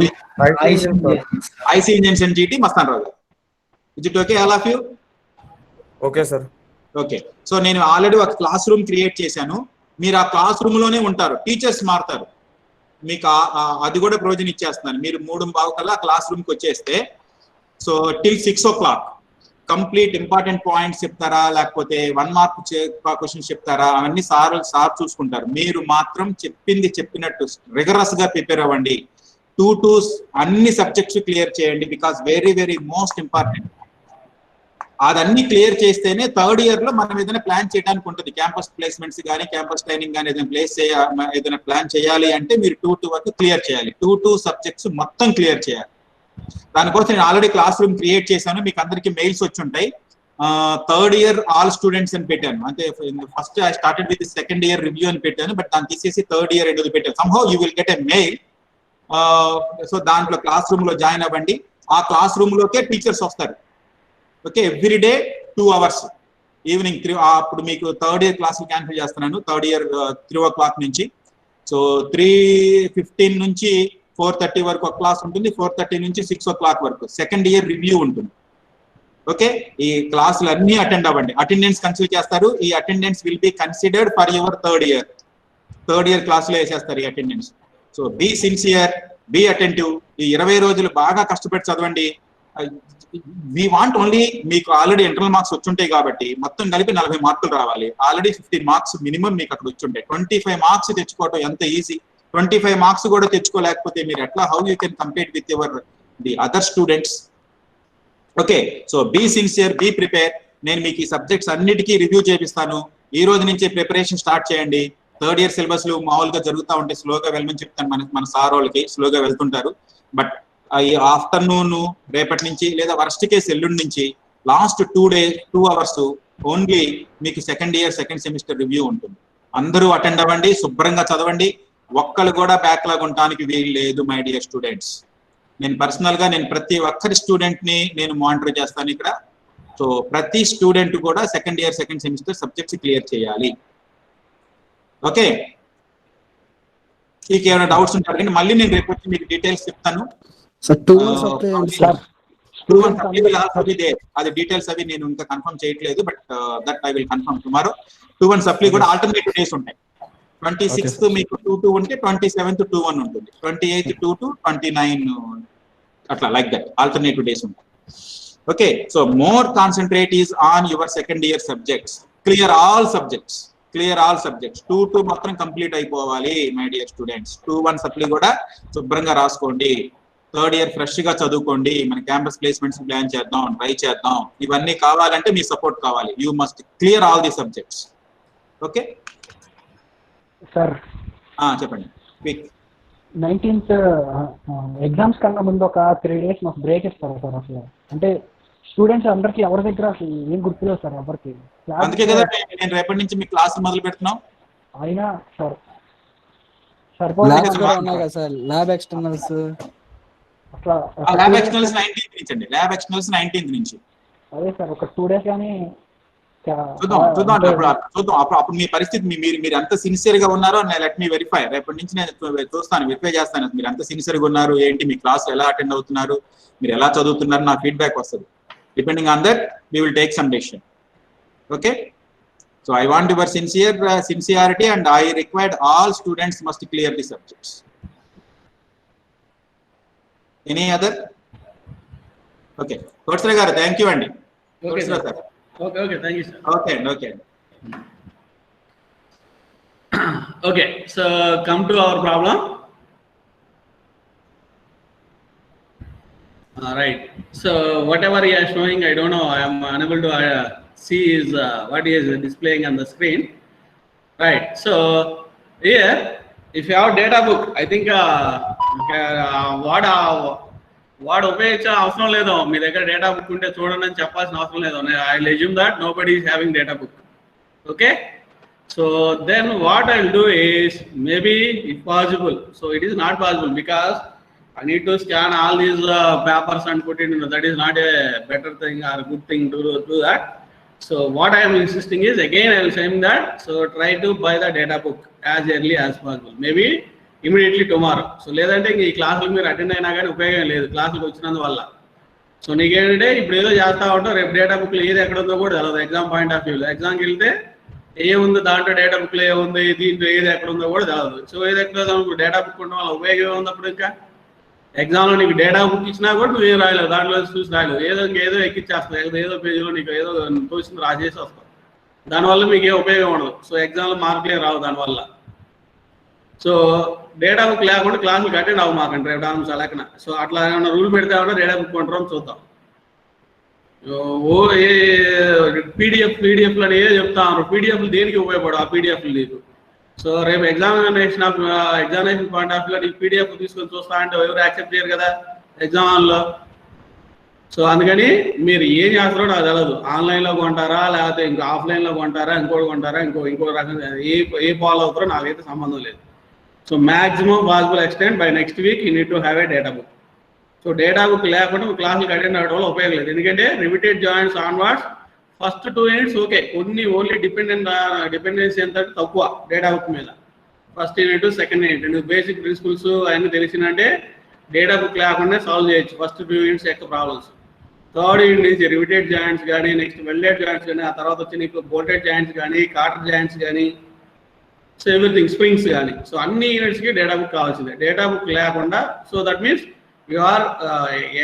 IC engines and GT Mastan Rao garu. Is it okay all of you? Okay sir. Okay, so నేను ఆల్రెడీ ఒక క్లాస్ రూమ్ క్రియేట్ చేశాను. మీరు ఆ క్లాస్ రూమ్ లోనే ఉంటారు, టీచర్స్ మారుతారు. మీకు అది కూడా ప్రొవిజన్ ఇచ్చేస్తున్నాను. మీరు 3:15 కల్లా క్లాస్ రూమ్కి వచ్చేస్తే, so till 6 o'clock complete important points చెప్తారా, లేకపోతే 1 mark క్వశ్చన్స్ చెప్తారా, అవన్నీ సార్ చూసుకుంటారు. మీరు మాత్రం చెప్పినట్టు రిగరస్ గా ప్రిపేర్ అవ్వండి. 2 అన్ని సబ్జెక్ట్స్ క్లియర్ చేయండి, because very very most important. అదన్నీ క్లియర్ చేస్తేనే థర్డ్ ఇయర్ లో మనం ఏదైనా ప్లాన్ చేయడానికి ఉంటుంది. క్యాంపస్ ప్లేస్మెంట్స్ కానీ క్యాంపస్ ట్రైనింగ్ కానీ ఏదైనా ప్లాన్ చేయాలి అంటే మీరు 2 వరకు క్లియర్ చేయాలి. 2 సబ్జెక్ట్స్ మొత్తం క్లియర్ చేయాలి. దానికోసం నేను ఆల్రెడీ క్లాస్ రూమ్ క్రియేట్ చేశాను, మీకు అందరికీ మెయిల్స్ వచ్చి ఉంటాయి. థర్డ్ ఇయర్ ఆల్ స్టూడెంట్స్ అని పెట్టాను. అంటే first I started with second year review అని పెట్టాను, బట్ దాన్ని తీసేసి థర్డ్ ఇయర్ ఎందుకు పెట్టాను. Somehow you will get a mail. So దాంట్లో క్లాస్ రూమ్ లో జాయిన్ అవ్వండి. ఆ క్లాస్ రూమ్ లోకే టీచర్స్ వస్తారు. Okay, every day 2 hours evening 3. అప్పుడు మీకు థర్డ్ ఇయర్ క్లాసులు క్యాన్సిల్ చేస్తున్నాను. థర్డ్ ఇయర్ 3 o'clock నుంచి. సో 3:15 నుంచి 4:30 వరకు ఒక క్లాస్ ఉంటుంది. 4:30 నుంచి 6 o'clock వరకు సెకండ్ ఇయర్ రివ్యూ ఉంటుంది. ఓకే, ఈ క్లాసులు అన్ని అటెండ్ అవ్వండి. అటెండెన్స్ కన్సిడర్ చేస్తారు. ఈ attendance will be considered for your third year క్లాసులో వేసేస్తారు ఈ attendance. So be sincere, be attentive. ఈ 20 రోజులు బాగా కష్టపడి చదవండి. వి వాంట్ ఓన్లీ, మీకు ఆల్రెడీ ఇంటర్నల్ మార్క్స్ వచ్చుంటాయి కాబట్టి మొత్తం కలిపి 40 మార్కులు రావాలి. ఆల్రెడీ 15 మార్క్స్ మినిమం మీకు అక్కడ వచ్చుంటాయి. 25 మార్క్స్ తెచ్చుకోవడం ఎంత ఈజీ. 25 మార్క్స్ కూడా తెచ్చుకోలేకపోతే మీరు ఎట్లా, how you can compete with the other students. Okay, so be sincere, be prepare. నేను మీకు ఈ సబ్జెక్ట్స్ అన్నిటికీ రివ్యూ చేపిస్తాను. ఈ రోజు నుంచి ప్రిపరేషన్ స్టార్ట్ చేయండి. థర్డ్ ఇయర్ సిలబస్లు మామూలుగా జరుగుతూ ఉంటాయి, స్లోగా వెళ్ళమని చెప్తాను మన సార్ వాళ్ళకి. స్లోగా వెళ్తుంటారు. బట్ ఈ ఆఫ్టర్నూన్ రేపటి నుంచి లేదా వర్స్ట్ కేసు ఎల్లుండి నుంచి లాస్ట్ 2 hours ఓన్లీ మీకు సెకండ్ సెమిస్టర్ రివ్యూ ఉంటుంది. అందరూ అటెండ్ అవ్వండి, శుభ్రంగా చదవండి. ఒక్కరు కూడా బ్యాక్లాగ్ ఉండడానికి వీలు లేదు మై డియర్ స్టూడెంట్స్. నేను పర్సనల్ గా ప్రతి ఒక్కరి స్టూడెంట్ ని నేను మానిటర్ చేస్తాను ఇక్కడ. సో ప్రతి స్టూడెంట్ కూడా సెకండ్ సెమిస్టర్ సబ్జెక్ట్స్ క్లియర్ చేయాలి. ఓకే, మీకు ఏమైనా డౌట్స్ ఉంటారు కానీ మళ్ళీ నేను రేపు వచ్చి మీకు డీటెయిల్స్ చెప్తాను. అది డీటెయిల్స్ అవి నేను ఇంకా కన్ఫర్మ్ చేయట్లేదు, but that I will confirm tomorrow. 2-1 supply కూడా ఆల్టర్నేటివ్ డేస్ ఉంటాయి. 26th మీకు 2-2 ఉంటే 27th 2-1 ఉంటుంది. 28th 2-2, 29 అట్లా లైక్ దట్ ఆల్టర్నేటివ్ డేస్ ఉంటాయి. Okay, so more concentrate is on your second year subjects. Clear all subjects. 2-2 మాత్రం కంప్లీట్ అయిపోవాలి మై డియర్ స్టూడెంట్స్. 2-1 సప్లీ కూడా శుభ్రంగా రాసుకోండి. థర్డ్ ఇయర్ ఫ్రెష్ గా చదువుకోండి. మన క్యాంపస్ ప్లేస్మెంట్స్ ప్లాన్ చేద్దాం, ట్రై చేద్దాం. ఇవన్నీ కావాలంటే మీ సపోర్ట్ కావాలి. You must clear all the subjects. Okay sir, చెప్పండి. 19th ఎగ్జామ్స్ కన్నా ముందు ఒక 3 days మాకు బ్రేక్ ఇస్తారు సార్. అసలు అంటే స్టూడెంట్స్ అందరికి ఎవరి దగ్గర అసలు ఏం గుర్తులేదు సార్ ఎవరికి. అందుకే కదా నేను రేపటి నుంచి మీ క్లాస్ మొదలు పెడుతున్నాం. అయినా సార్ ల్యాబ్ ఎక్స్టర్నల్స్ అట్లా ల్యాబ్ ఎక్స్టర్నల్స్ 19th నుంచి అండి. ల్యాబ్ ఎక్స్టర్నల్స్ 19th నుంచి. అదే సార్, ఒక 2 days కానీ చూద్దాం. అప్పుడు మీ పరిస్థితి, మీరు ఎంత సిన్సియర్ గా ఉన్నారో లెట్ మీ వెరిఫై. రేపటి నుంచి నేను చూస్తాను, వెరిఫై చేస్తాను. మీరు ఎంత సిన్సియర్ గా ఉన్నారు, ఏంటి, మీ క్లాస్ ఎలా అటెండ్ అవుతున్నారు, మీరు ఎలా చదువుతున్నారు, నా ఫీడ్బ్యాక్ వస్తుంది. Depending on that we will take some decision. Okay, so I want your sincerity, and I required all students must clear the subjects. Any other? Okay, Kotsra garu, thank you andi. Okay sir. Okay, thank you sir. Okay. Okay, so come to our problem. Right, so whatever he is showing, I don't know, I am unable to see is what he is displaying on the screen. Right, so here if you have data book, I think what ఉపయోగించే అవసరం లేదు. మీ దగ్గర data book ఉంటే చూడండి అని చెప్పాల్సిన అవసరం లేదు. I will assume that nobody is having data book. Okay, so then what I will do is, maybe if possible, so it is not possible because I need to scan all these papers and put it in. That is not a better thing or good thing to do that. So what I am insisting is, again I will say that, so try to buy the data book as early as possible, maybe immediately tomorrow. So లేదంటే ఈ క్లాసులు మీరు attend అయినా కానీ ఉపయోగం లేదు క్లాసులకు వచ్చినందువల్ల. So నీకేంటంటే ఇప్పుడు ఏదో చేస్తా ఉంటావు, రేపు డేటా బుక్లో ఏది ఎక్కడ ఉందో కూడా తెలియదు. ఎగ్జామ్ పాయింట్ ఆఫ్ వ్యూలో ఎగ్జామ్కి వెళ్తే ఏముంది దాంట్లో, డేటా బుక్లో ఏముంది, దీంట్లో ఏది ఎక్కడ ఉందో కూడా తెలియదు. సో ఏది ఎక్కడ డేటా బుక్ ఉండడం వల్ల ఉపయోగం ఉంది. అప్పుడు ఇంకా ఎగ్జామ్లో నీకు డేటా బుక్ ఇచ్చినా కూడా నువ్వు ఏం రాయలేవు, దాంట్లో చూసి రాయలేవు, ఏదో ఎక్కిచ్చేస్తావు, ఏదో పేజీలో నీకు ఏదో తోచింది రాసేసి వస్తావు. దానివల్ల మీకు ఏ ఉపయోగం ఉండదు. సో ఎగ్జామ్లో మార్కులే రావు దానివల్ల. సో డేటా బుక్ లేకుండా క్లాసులకు అటెండ్ అవ్వమాకండి రేపు డాన్స్ లెక్కన. సో అట్లా ఏమైనా రూల్ పెడితే డేటా బుక్ కొంటారో చూద్దాం. ఓ పీడిఎఫ్లు అని ఏ చెప్తాను, పీడిఎఫ్లు దేనికి ఉపయోగపడు ఆ పీడిఎఫ్లు నీకు. సో రేపు ఎగ్జామినేషన్ పాయింట్ ఆఫ్ వ్యూలో నీకు పీడిఎఫ్ తీసుకొని చూస్తా అంటే ఎవరు యాక్సెప్ట్ చేయరు కదా ఎగ్జామ్ హాల్లో. సో అందుకని మీరు ఏం చేస్తారో నాకు తెలియదు, ఆన్లైన్లో కొంటారా లేకపోతే ఇంకా ఆఫ్లైన్లో కొంటారా, ఇంకోటి కొంటారా, ఇంకో రకంగా ఏ ఫాలో అవుతారో నాకైతే సంబంధం లేదు. So maximum possible extent by next week you need to have a data book. So data book లేకుండా క్లాసులకు అటెండ్ అవ్వడం వల్ల ఉపయోగం లేదు. ఎందుకంటే repeated joints onwards first 2 units okay, కొన్ని ఓన్లీ డిపెండెన్సీ ఎంత తక్కువ డేటా బుక్ మీద. ఫస్ట్ యూనిట్ సెకండ్ యూనిట్ నువ్వు బేసిక్ ప్రిన్సిపల్స్ అవన్నీ తెలిసినంటే డేటా బుక్ లేకుండా సాల్వ్ చేయొచ్చు ఫస్ట్ 2 యూనిట్స్ యొక్క ప్రాబ్లమ్స్. థర్డ్ యూనిట్ నుంచి రిపీటెడ్ జాయింట్స్ కానీ, నెక్స్ట్ వెల్డెడ్ జాయింట్స్ కానీ, ఆ తర్వాత వచ్చి నీకు బోల్టెడ్ జాయింట్స్ కానీ, కార్టర్ జాయింట్స్ కానీ, సో ఎవ్రీథింగ్ స్ప్రింగ్స్ కానీ. సో అన్ని యూనిట్స్కి డేటా బుక్ కావాల్సిందే. డేటా బుక్ లేకుండా so that means you are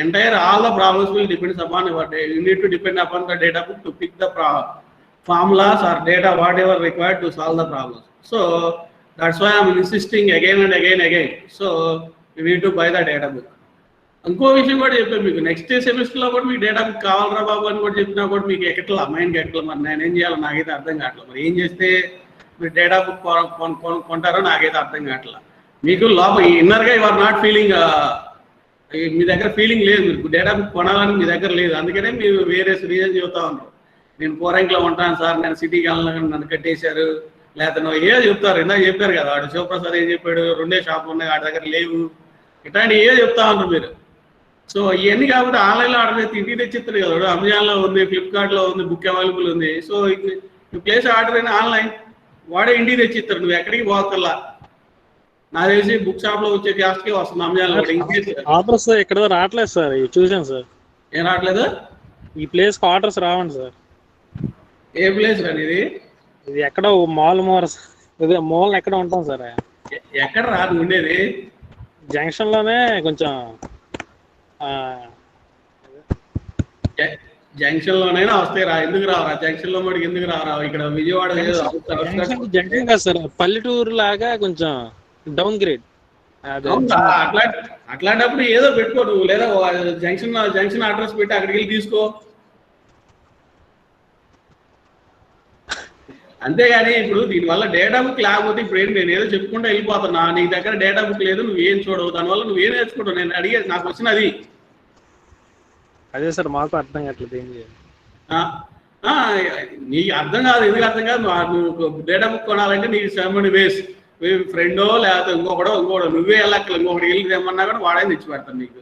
entire all the problems will depends upon your you need to depend upon the data book to pick the formulas or data whatever required to solve the problems. So that's why I'm insisting again and again. So you need to buy the data book. ఇంకో విషయం కూడా చెప్పాను మీకు, next సెమిస్టర్లో కూడా మీకు data book కావాలరా బాబు అని కూడా చెప్పినా కూడా మీకు ఎక్కట్లా, మైండ్కి ఎక్కట్లా. మరి నేనేం చేయాలో నాకైతే అర్థం కావట్లేదు. మరి ఏం చేస్తే మీరు డేటా బుక్ కొంటారో నాకైతే అర్థం కావట్లా. మీకు లోపల ఇన్నర్గా యు ఆర్ నాట్ ఫీలింగ్, మీ దగ్గర ఫీలింగ్ లేదు, మీరు డేటా బుక్ కొనాలని మీ దగ్గర లేదు. అందుకనే మీరు వేరే రీజన్ చెబుతా ఉన్నారు, నేను పోరంకిలో ఉంటాను సార్, నేను సిటీకి వెళ్ళిన నన్ను కట్టేశారు, లేకపోతే నువ్వు ఏదో చెప్తారు. ఇందాక చెప్పారు కదా వాడు శివప్రసాద్ ఏం చెప్పాడు, 2 షాపులు ఉన్నాయి వాడి దగ్గర లేవు, ఇట్లాంటి ఏదో చెప్తా ఉన్నారు మీరు. సో ఇవన్నీ కాకపోతే ఆన్లైన్లో ఆర్డర్ చేస్తే ఇంటికి తెచ్చిస్తారు కదా వాడు, అమెజాన్లో ఉంది, ఫ్లిప్కార్ట్లో ఉంది, బుక్ అవైలబుల్ ఉంది. సో నువ్వు ప్లేస్ ఆర్డర్ అయినా ఆన్లైన్ వాడే ఇంటికి తెచ్చిస్తారు, నువ్వు ఎక్కడికి పోకల్లా. నాకు తెలిసి బుక్ షాప్ లో వచ్చే కాస్ట్ కి వస్తుంది అమెజాన్. ఆర్డర్స్ ఇక్కడ రావట్లేదు సార్, చూసాను సార్. ఏం రావట్లేదు? ఈ ప్లేస్ కి ఆర్డర్స్ రావండి సార్. ఏ ప్లేస్ కానీ ఇది ఎక్కడ మాల్ మూలన ఎక్కడ ఉంటాం సార్. ఎక్కడ రాదు ఉండేది? జంక్షన్ లోనే కొంచెం జంక్షన్ లోనైనా వస్తాయి రా, ఎందుకు రావరా జంక్షన్ లో మటుకు ఎందుకు రావరా? ఇక్కడ విజయవాడ జంక్షన్ కాదు సార్, పల్లెటూరు లాగా కొంచెం డౌన్ గ్రేడ్. అట్లాంటప్పుడు ఏదో పెట్టుకో నువ్వు, లేదా జంక్షన్ అడ్రస్ పెట్టి అక్కడికి వెళ్ళి తీసుకో. అంతేగాని ఇప్పుడు దీనివల్ల డేటా బుక్ లేకపోతే ఇప్పుడు ఏంటి, నేను ఏదో చెప్పుకుంటూ వెళ్ళిపోతున్నా, నీ దగ్గర డేటా బుక్ లేదు, నువ్వేం చూడవు, దానివల్ల నువ్వేం నేర్చుకుంటావు? నేను అడిగేది నాకు వచ్చినది అదే సార్, మాకు అర్థం కావట్లేదు ఏం చేయాలి. నీకు అర్థం కాదు, ఎందుకు అర్థం కాదు? నువ్వు డేటా బుక్ కొనాలంటే నీకు 7 వేస్ ఫ్రెండో లేకపోతే ఇంకొకటో నువ్వే వెళ్ళక్కల, ఇంకొకటి వెళ్ళి తెమ్మన్నా కూడా వాడే తెచ్చి పెడతాను నీకు.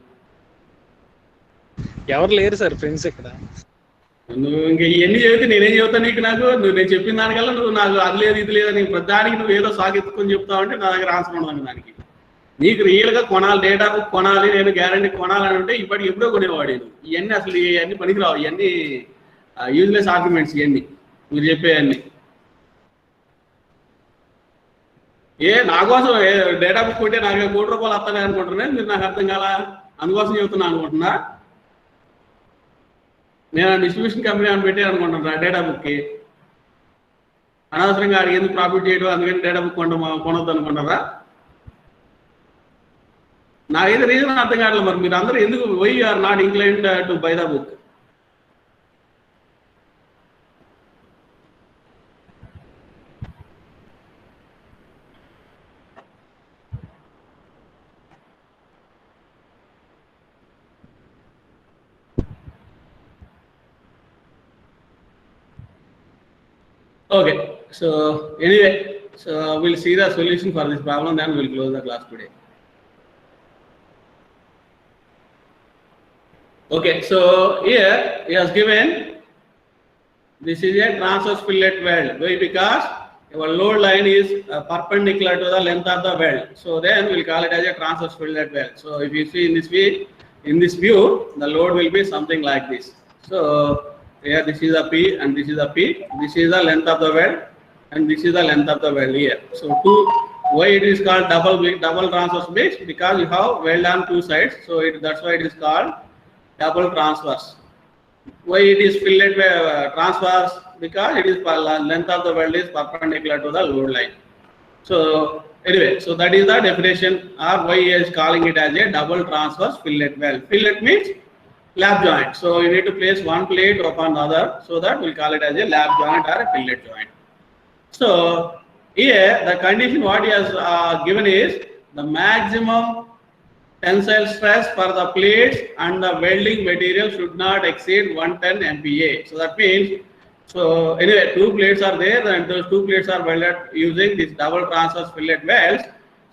ఎవరు లేరు సార్ ఫ్రెండ్స్ ఇక్కడ. నువ్వు ఇంక ఇవన్నీ చెబితే నేనేం చెబుతాను నీకు? నేను చెప్పిన దానికల్లా నువ్వు నాకు అది లేదు ఇది లేదు అని దానికి నువ్వు ఏదో సాగెత్తుకొని చెప్తావంటే నా దగ్గర ఆన్సర్ ఉండదు దానికి. నీకు రియల్గా కొనాలి, డేటా బుక్ కొనాలి, నేను గ్యారంటీ కొనాలని అంటే ఇప్పటికి ఎప్పుడో కొనేవాడు. ఇవన్నీ అసలు ఇవన్నీ పనికిరావు, ఇవన్నీ యూజ్లెస్ ఆర్గ్యుమెంట్స్ ఇవన్నీ మీరు చెప్పేవన్నీ. నా కోసం డేటా బుక్ కొట్టే నాకు 1 కోటి రూపాయలు వస్తానే అనుకుంటున్నాను మీరు, నాకు అర్థం కాలా, అందుకోసం చెబుతున్నా అనుకుంటున్నా. నేను డిస్ట్రిబ్యూషన్ కంపెనీ అని పెట్టే అనుకుంటున్నా డేటా బుక్కి, అనవసరంగా అడిగి ఎందుకు ప్రాఫిట్ చేయడం, అందుకని డేటా బుక్ కొనొద్దు అనుకుంటారా? నాకైతే రీజన్ అర్థం కావట్లేదు. మరి మీరు అందరూ ఎందుకు why are not inclined to buy the book? Okay, so anyway, so we'll see the solution for this problem, then we'll close the class today. Okay, so here he has given this is a transverse fillet weld. Why? Because our load line is perpendicular to the length of the weld. So then we'll call it as a transverse fillet weld. So if you see in this view, the load will be something like this. So here this is a P and this is a P. This is the length of the weld and this is the length of the weld here. So why it is called double transverse base? Because you have weld on 2 sides. So that's why it is called double transverse. Why it is fillet transverse? Because it is length of the weld is perpendicular to the load line. So anyway, so that is the definition, or why he is calling it as a double transverse fillet weld. Fillet means lap joint. So you need to place one plate upon the other, so that we'll call it as a lap joint or a fillet joint. So here the condition what he has given is the maximum tensile stress for the plates and the welding material should not exceed 110 MPa. So that means, so anyway, two plates are there and those two plates are welded using this double transverse fillet welds.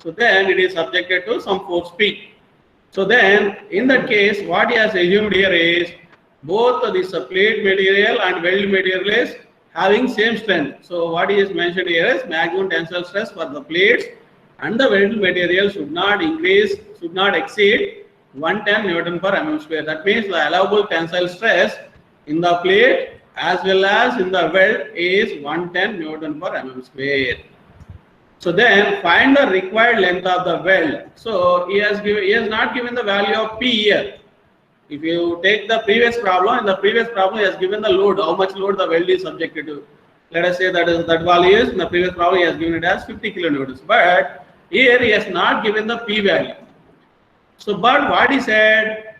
So then it is subjected to some force P. So then in that case, what he has assumed here is both this plate material and weld material is having same strength. So what he has mentioned here is maximum tensile stress for the plates and the weld material should not exceed 110 Newton per mm square. That means the allowable tensile stress in the plate as well as in the weld is 110 Newton per mm square. So then find the required length of the weld. So he has not given the value of P here. If you take the previous problem, in the previous problem he has given the load, how much load the weld is subjected to. Let us say that value is, in the previous problem he has given it as 50 kilonewtons. But here he has not given the P value. So but what he said,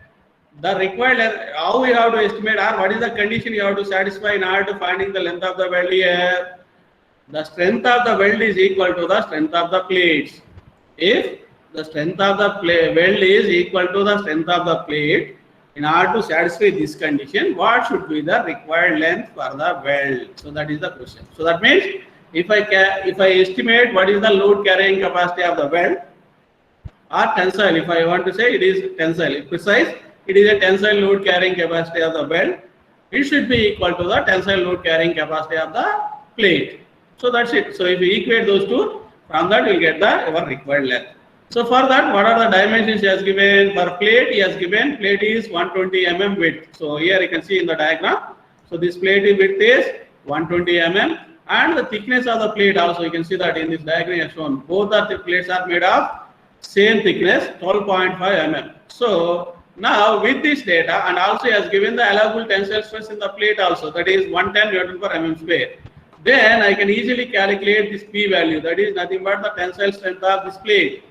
the required length, how we have to estimate, or what is the condition you have to satisfy in order to finding the length of the weld here? The strength of the weld is equal to the strength of the plates. If the strength of the weld is equal to the strength of the plate, in order to satisfy this condition, what should be the required length for the weld? So that is the question. So that means if I estimate what is the load carrying capacity of the weld or tensile, if I want to say it is tensile, if precise, it is a tensile load carrying capacity of the weld, it should be equal to the tensile load carrying capacity of the plate. So that's it. So if we equate those two, from that we will get our required length. So for that, what are the dimensions he has given? For plate, he has given plate is 120 mm width. So here you can see in the diagram. So this plate width is 120 mm and the thickness of the plate also you can see that in this diagram as shown. Both of the plates are made of same thickness, 12.5 mm. So now with this data, and also he has given the allowable tensile stress in the plate also, that is 110 Newton per mm square. Then I can easily calculate this P value, that is nothing but the tensile strength of this plate.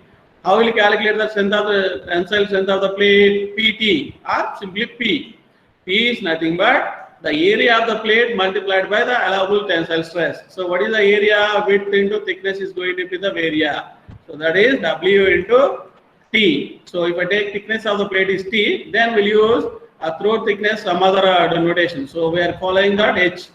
How will you calculate the strength of the tensile strength of the plate? PT or simply P. P is nothing but the area of the plate multiplied by the allowable tensile stress. So what is the area? Width into thickness is going to be the area. So that is W into T. So if I take thickness of the plate is T, then we'll use a throat thickness, some other denotation. So we are following that H.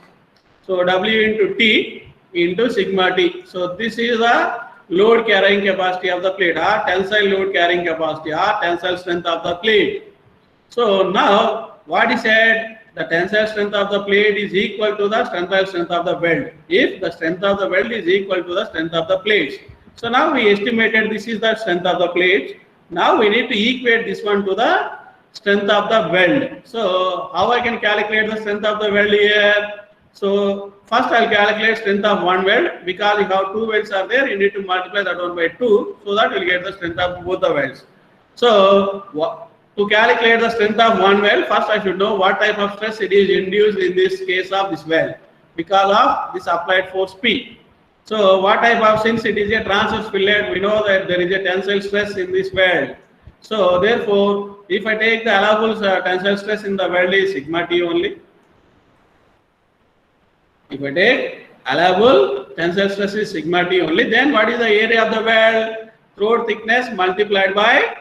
So W into T into sigma T. So this is the load carrying capacity of the plate, or tensile load carrying capacity, or tensile strength of the plate. So now what he said, the tensile strength of the plate is equal to the tensile strength of the weld, if the strength of the weld is equal to the strength of the plates. So now we estimated this is the strength of the plates. Now we need to equate this one to the strength of the weld. So how I can calculate the strength of the weld here? So first I'll calculate strength of one weld, because if you have two welds are there, you need to multiply that one by 2, so that you'll get the strength of both the welds. So to calculate the strength of one weld, first I should know what type of stress it is induced in this case of this weld, because of this applied force P. So what type of, since it is a transverse fillet, we know that there is a tensile stress in this weld. So therefore, if I take the allowable tensile stress in the weld is sigma T only. If I take allowable tensile stress is sigma T only, then what is the area of the weld? Throat thickness multiplied by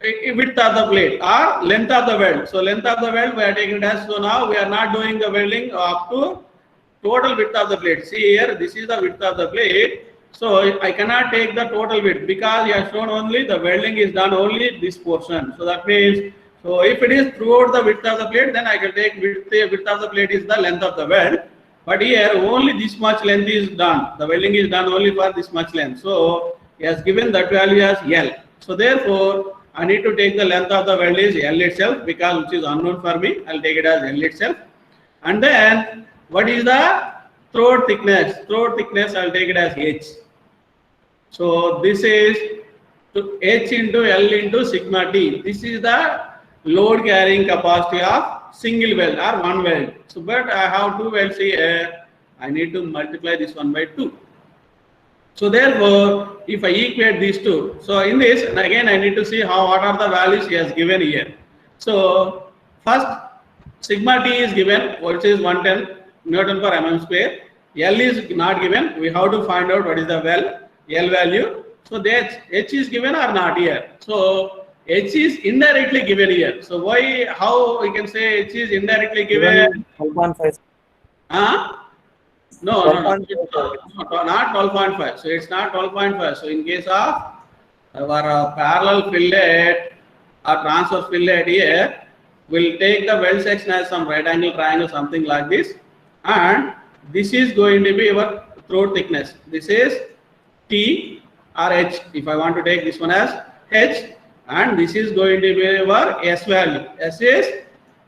width of the plate or length of the weld. So length of the weld we are taking it as, so now we are not doing the welding up to total width of the plate. See here, this is the width of the plate. So I cannot take the total width, because you have shown only the welding is done only this portion. So that means, so if it is throughout the width of the plate, then I can take width of the plate is the length of the weld. But here only this much length is done. The welding is done only for this much length. So he has given that value as L. So therefore, I need to take the length of the weld is L itself, because which is unknown for me. I'll take it as L itself. And then what is the throat thickness? Throat thickness I'll take it as H. So this is H into L into sigma T. This is the load carrying capacity of single weld or one weld. So but I have two welds here, I need to multiply this one by 2. So therefore, if I equate these two, so in this, and again I need to see what are the values he has given here. So first sigma t is given, which is 110 Newton per mm square. L is not given. We have to find out what is the L value. So that H is given or not here. So H is indirectly given here. So why? How we can say H is indirectly given? 12.5. No, not 12.5. So it's not 12.5. So in case of our parallel fillet or transverse fillet here, we'll take the weld section as some right angle triangle, something like this, and this is going to be our throat thickness. This is T or H. If I want to take this one as H, and this is going to be our S value. S is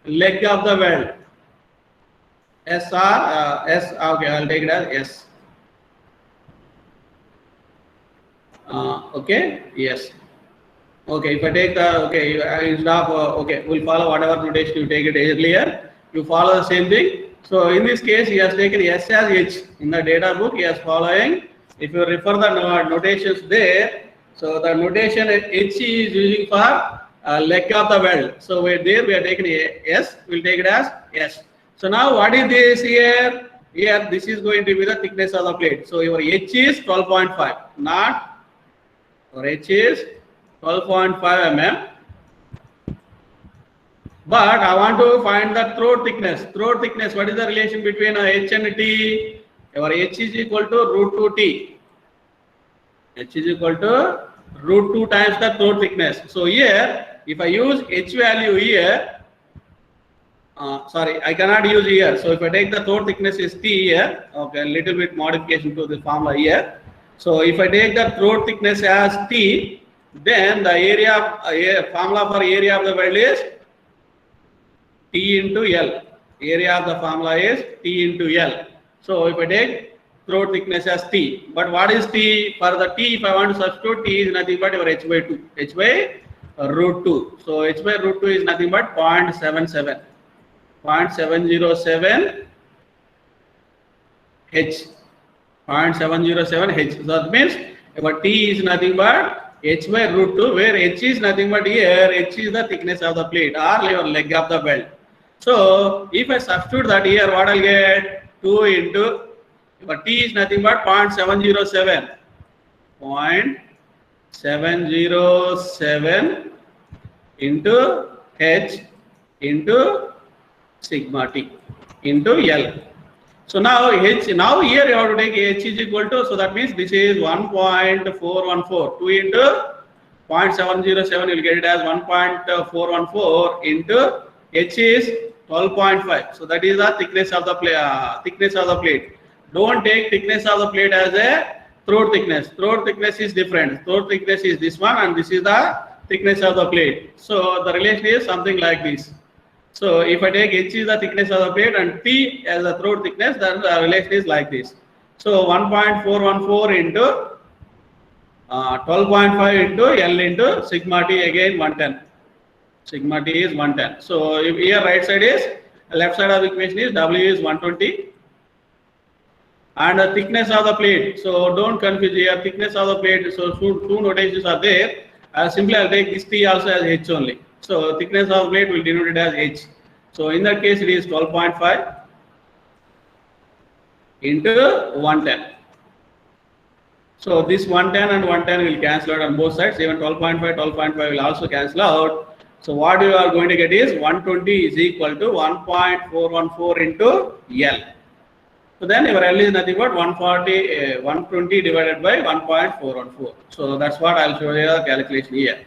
leg of the weld. S or S. Okay, I'll take it as S. Okay. Yes. Okay. If I take the instead of okay, we'll follow whatever notation you take it earlier. You follow the same thing. So in this case, he has taken S as H. In the data book, he is following. If you refer the notations there, so the notation H is using for leg of the weld. So we are taking S. We'll take it as S. So now what is this here? Here this is going to be the thickness of the plate. So your H is 12.5. Not your H is 12.5 mm. But I want to find the throat thickness. Throat thickness, what is the relation between H and T? Your H is equal to root 2 T. H is equal to root 2 times the throat thickness. So here, if I use H value here, sorry, I cannot use here. So if I take the throat thickness is T here, okay, a little bit modification to the formula here. So if I take the throat thickness as T, then the formula for area of the weld is T into L. Area of the formula is T into L. So if I take throat thickness as T, but what is T? For the T, if I want to substitute, T is nothing but your H by 2. H by root 2. So H by root 2 is nothing but 0.77. 0.707 H. 0.707 H. So that means our T is nothing but H by root 2, where H is nothing but here, H is the thickness of the plate or your leg of the weld. So if I substitute that here, what I'll get? 2 into, but T is nothing but 0.707. 0.707 into H into sigma T into L. So now H, now here you have to take H is equal to, so that means this is 1.414. 2 into 0.707, you will get it as 1.414 into H is 12.5. So that is the thickness of the plate. Don't take thickness of the plate as a throat thickness. Throat thickness is different. Throat thickness is this one, and this is the thickness of the plate. So the relation is something like this. So if I take H is the thickness of the plate and T as the throat thickness, then the relation is like this. So 1.414 into 12.5 into L into sigma T, again 110. Sigma T is 110. So if here right side is, left side of the equation is W is 120. And the thickness of the plate. So don't confuse here, thickness of the plate. So two notations are there. Simply I'll take this T also as H only. So thickness of the plate will denote it as H. So in that case it is 12.5 into 110. So this 110 and 110 will cancel out on both sides. Even 12.5 will also cancel out. So what you are going to get is 120 is equal to 1.414 into L. So then your L is nothing but 120 divided by 1.414. So that's what I'll show you the calculation here.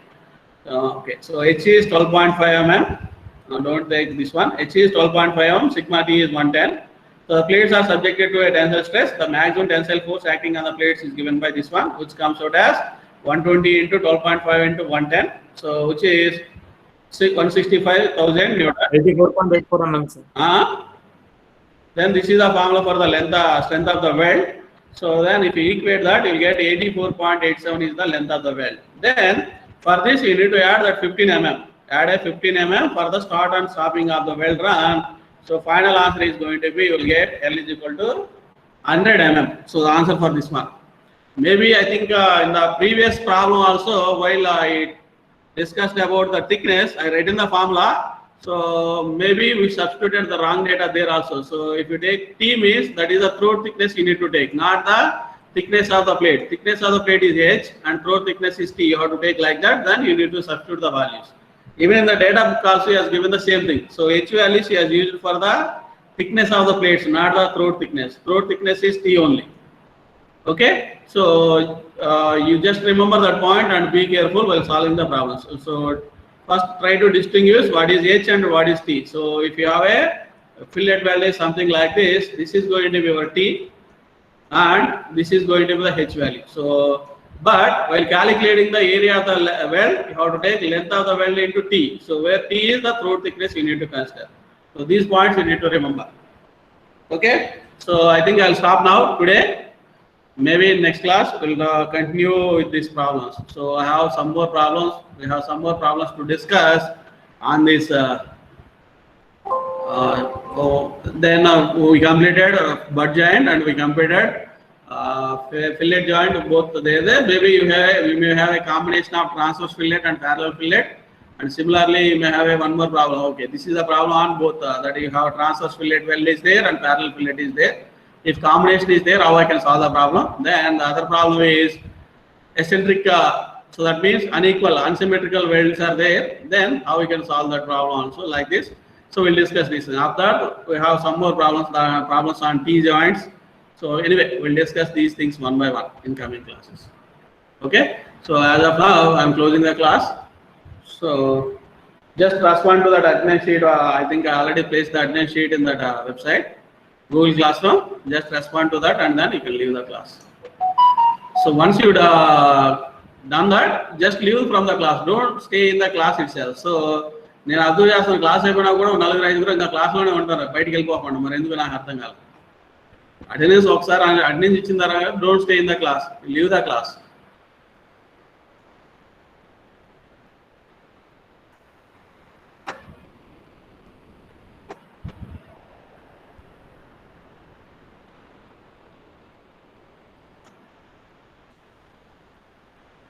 Okay, so H is 12.5 mm. Don't take this one. H is 12.5 mm. Sigma T is 110. So the plates are subjected to a tensile stress. The maximum tensile force acting on the plates is given by this one, which comes out as 120 into 12.5 into 110. So which is 165,000 Newton. 84.84 mm, sir. Then this is the formula for the strength of the weld. So then if you equate that, you will get 84.87 is the length of the weld. Then for this you need to add that 15 mm. Add a 15 mm for the start and stopping of the weld run. So final answer is going to be, you will get L is equal to 100 mm. So the answer for this one. Maybe I think in the previous problem also, while discussed about the thickness. I write in the formula. So maybe we substituted the wrong data there also. So if you take T means that is the throat thickness you need to take, not the thickness of the plate. Thickness of the plate is H and throat thickness is T. You have to take like that, then you need to substitute the values. Even in the data book also he has given the same thing. So H value she has used for the thickness of the plates, not the throat thickness. Throat thickness is T only. Okay, so you just remember that point and be careful while solving the problems. So first try to distinguish what is H and what is T. So if you have a fillet weld is something like this is going to be your T and this is going to be the H value. So but while calculating the area of the weld, you have to take length of the weld into T. So where T is the throat thickness you need to consider. So these points you need to remember. Okay, so I think I'll stop now today. Maybe in next class we'll continue with these problems. So I have some more problems. We have some more problems to discuss on this. Then we completed butt joint and we completed fillet joint. Both there. Maybe you may have a combination of transverse fillet and parallel fillet. And similarly, you may have one more problem. Okay, this is a problem on both that you have transverse fillet weld is there and parallel fillet is there. If combination is there, how I can solve the problem? Then the other problem is eccentric. So that means unequal, unsymmetrical welds are there. Then how we can solve that problem also like this. So we'll discuss this. After that, we have some more problems on T joints. So anyway, we'll discuss these things one by one in coming classes. Okay. So as of now, I'm closing the class. So just respond to that attendance sheet. I think I already placed the attendance sheet in that website, Google Classroom. Just respond to that and then you can leave the class. So once you've done that, just leave from the class. Don't stay in the class itself. So నేను అర్థం చేస్తాను class అయిపోయినా కూడా 4-5 ఇంకా క్లాస్లోనే ఉంటారు, బయటికి వెళ్ళిపోకుండా. మరి ఎందుకు నాకు అర్థం కాదు. అటెండెన్స్ ఒకసారి అటెండెన్స్ ఇచ్చిన తర్వాత don't stay in the class, leave the class.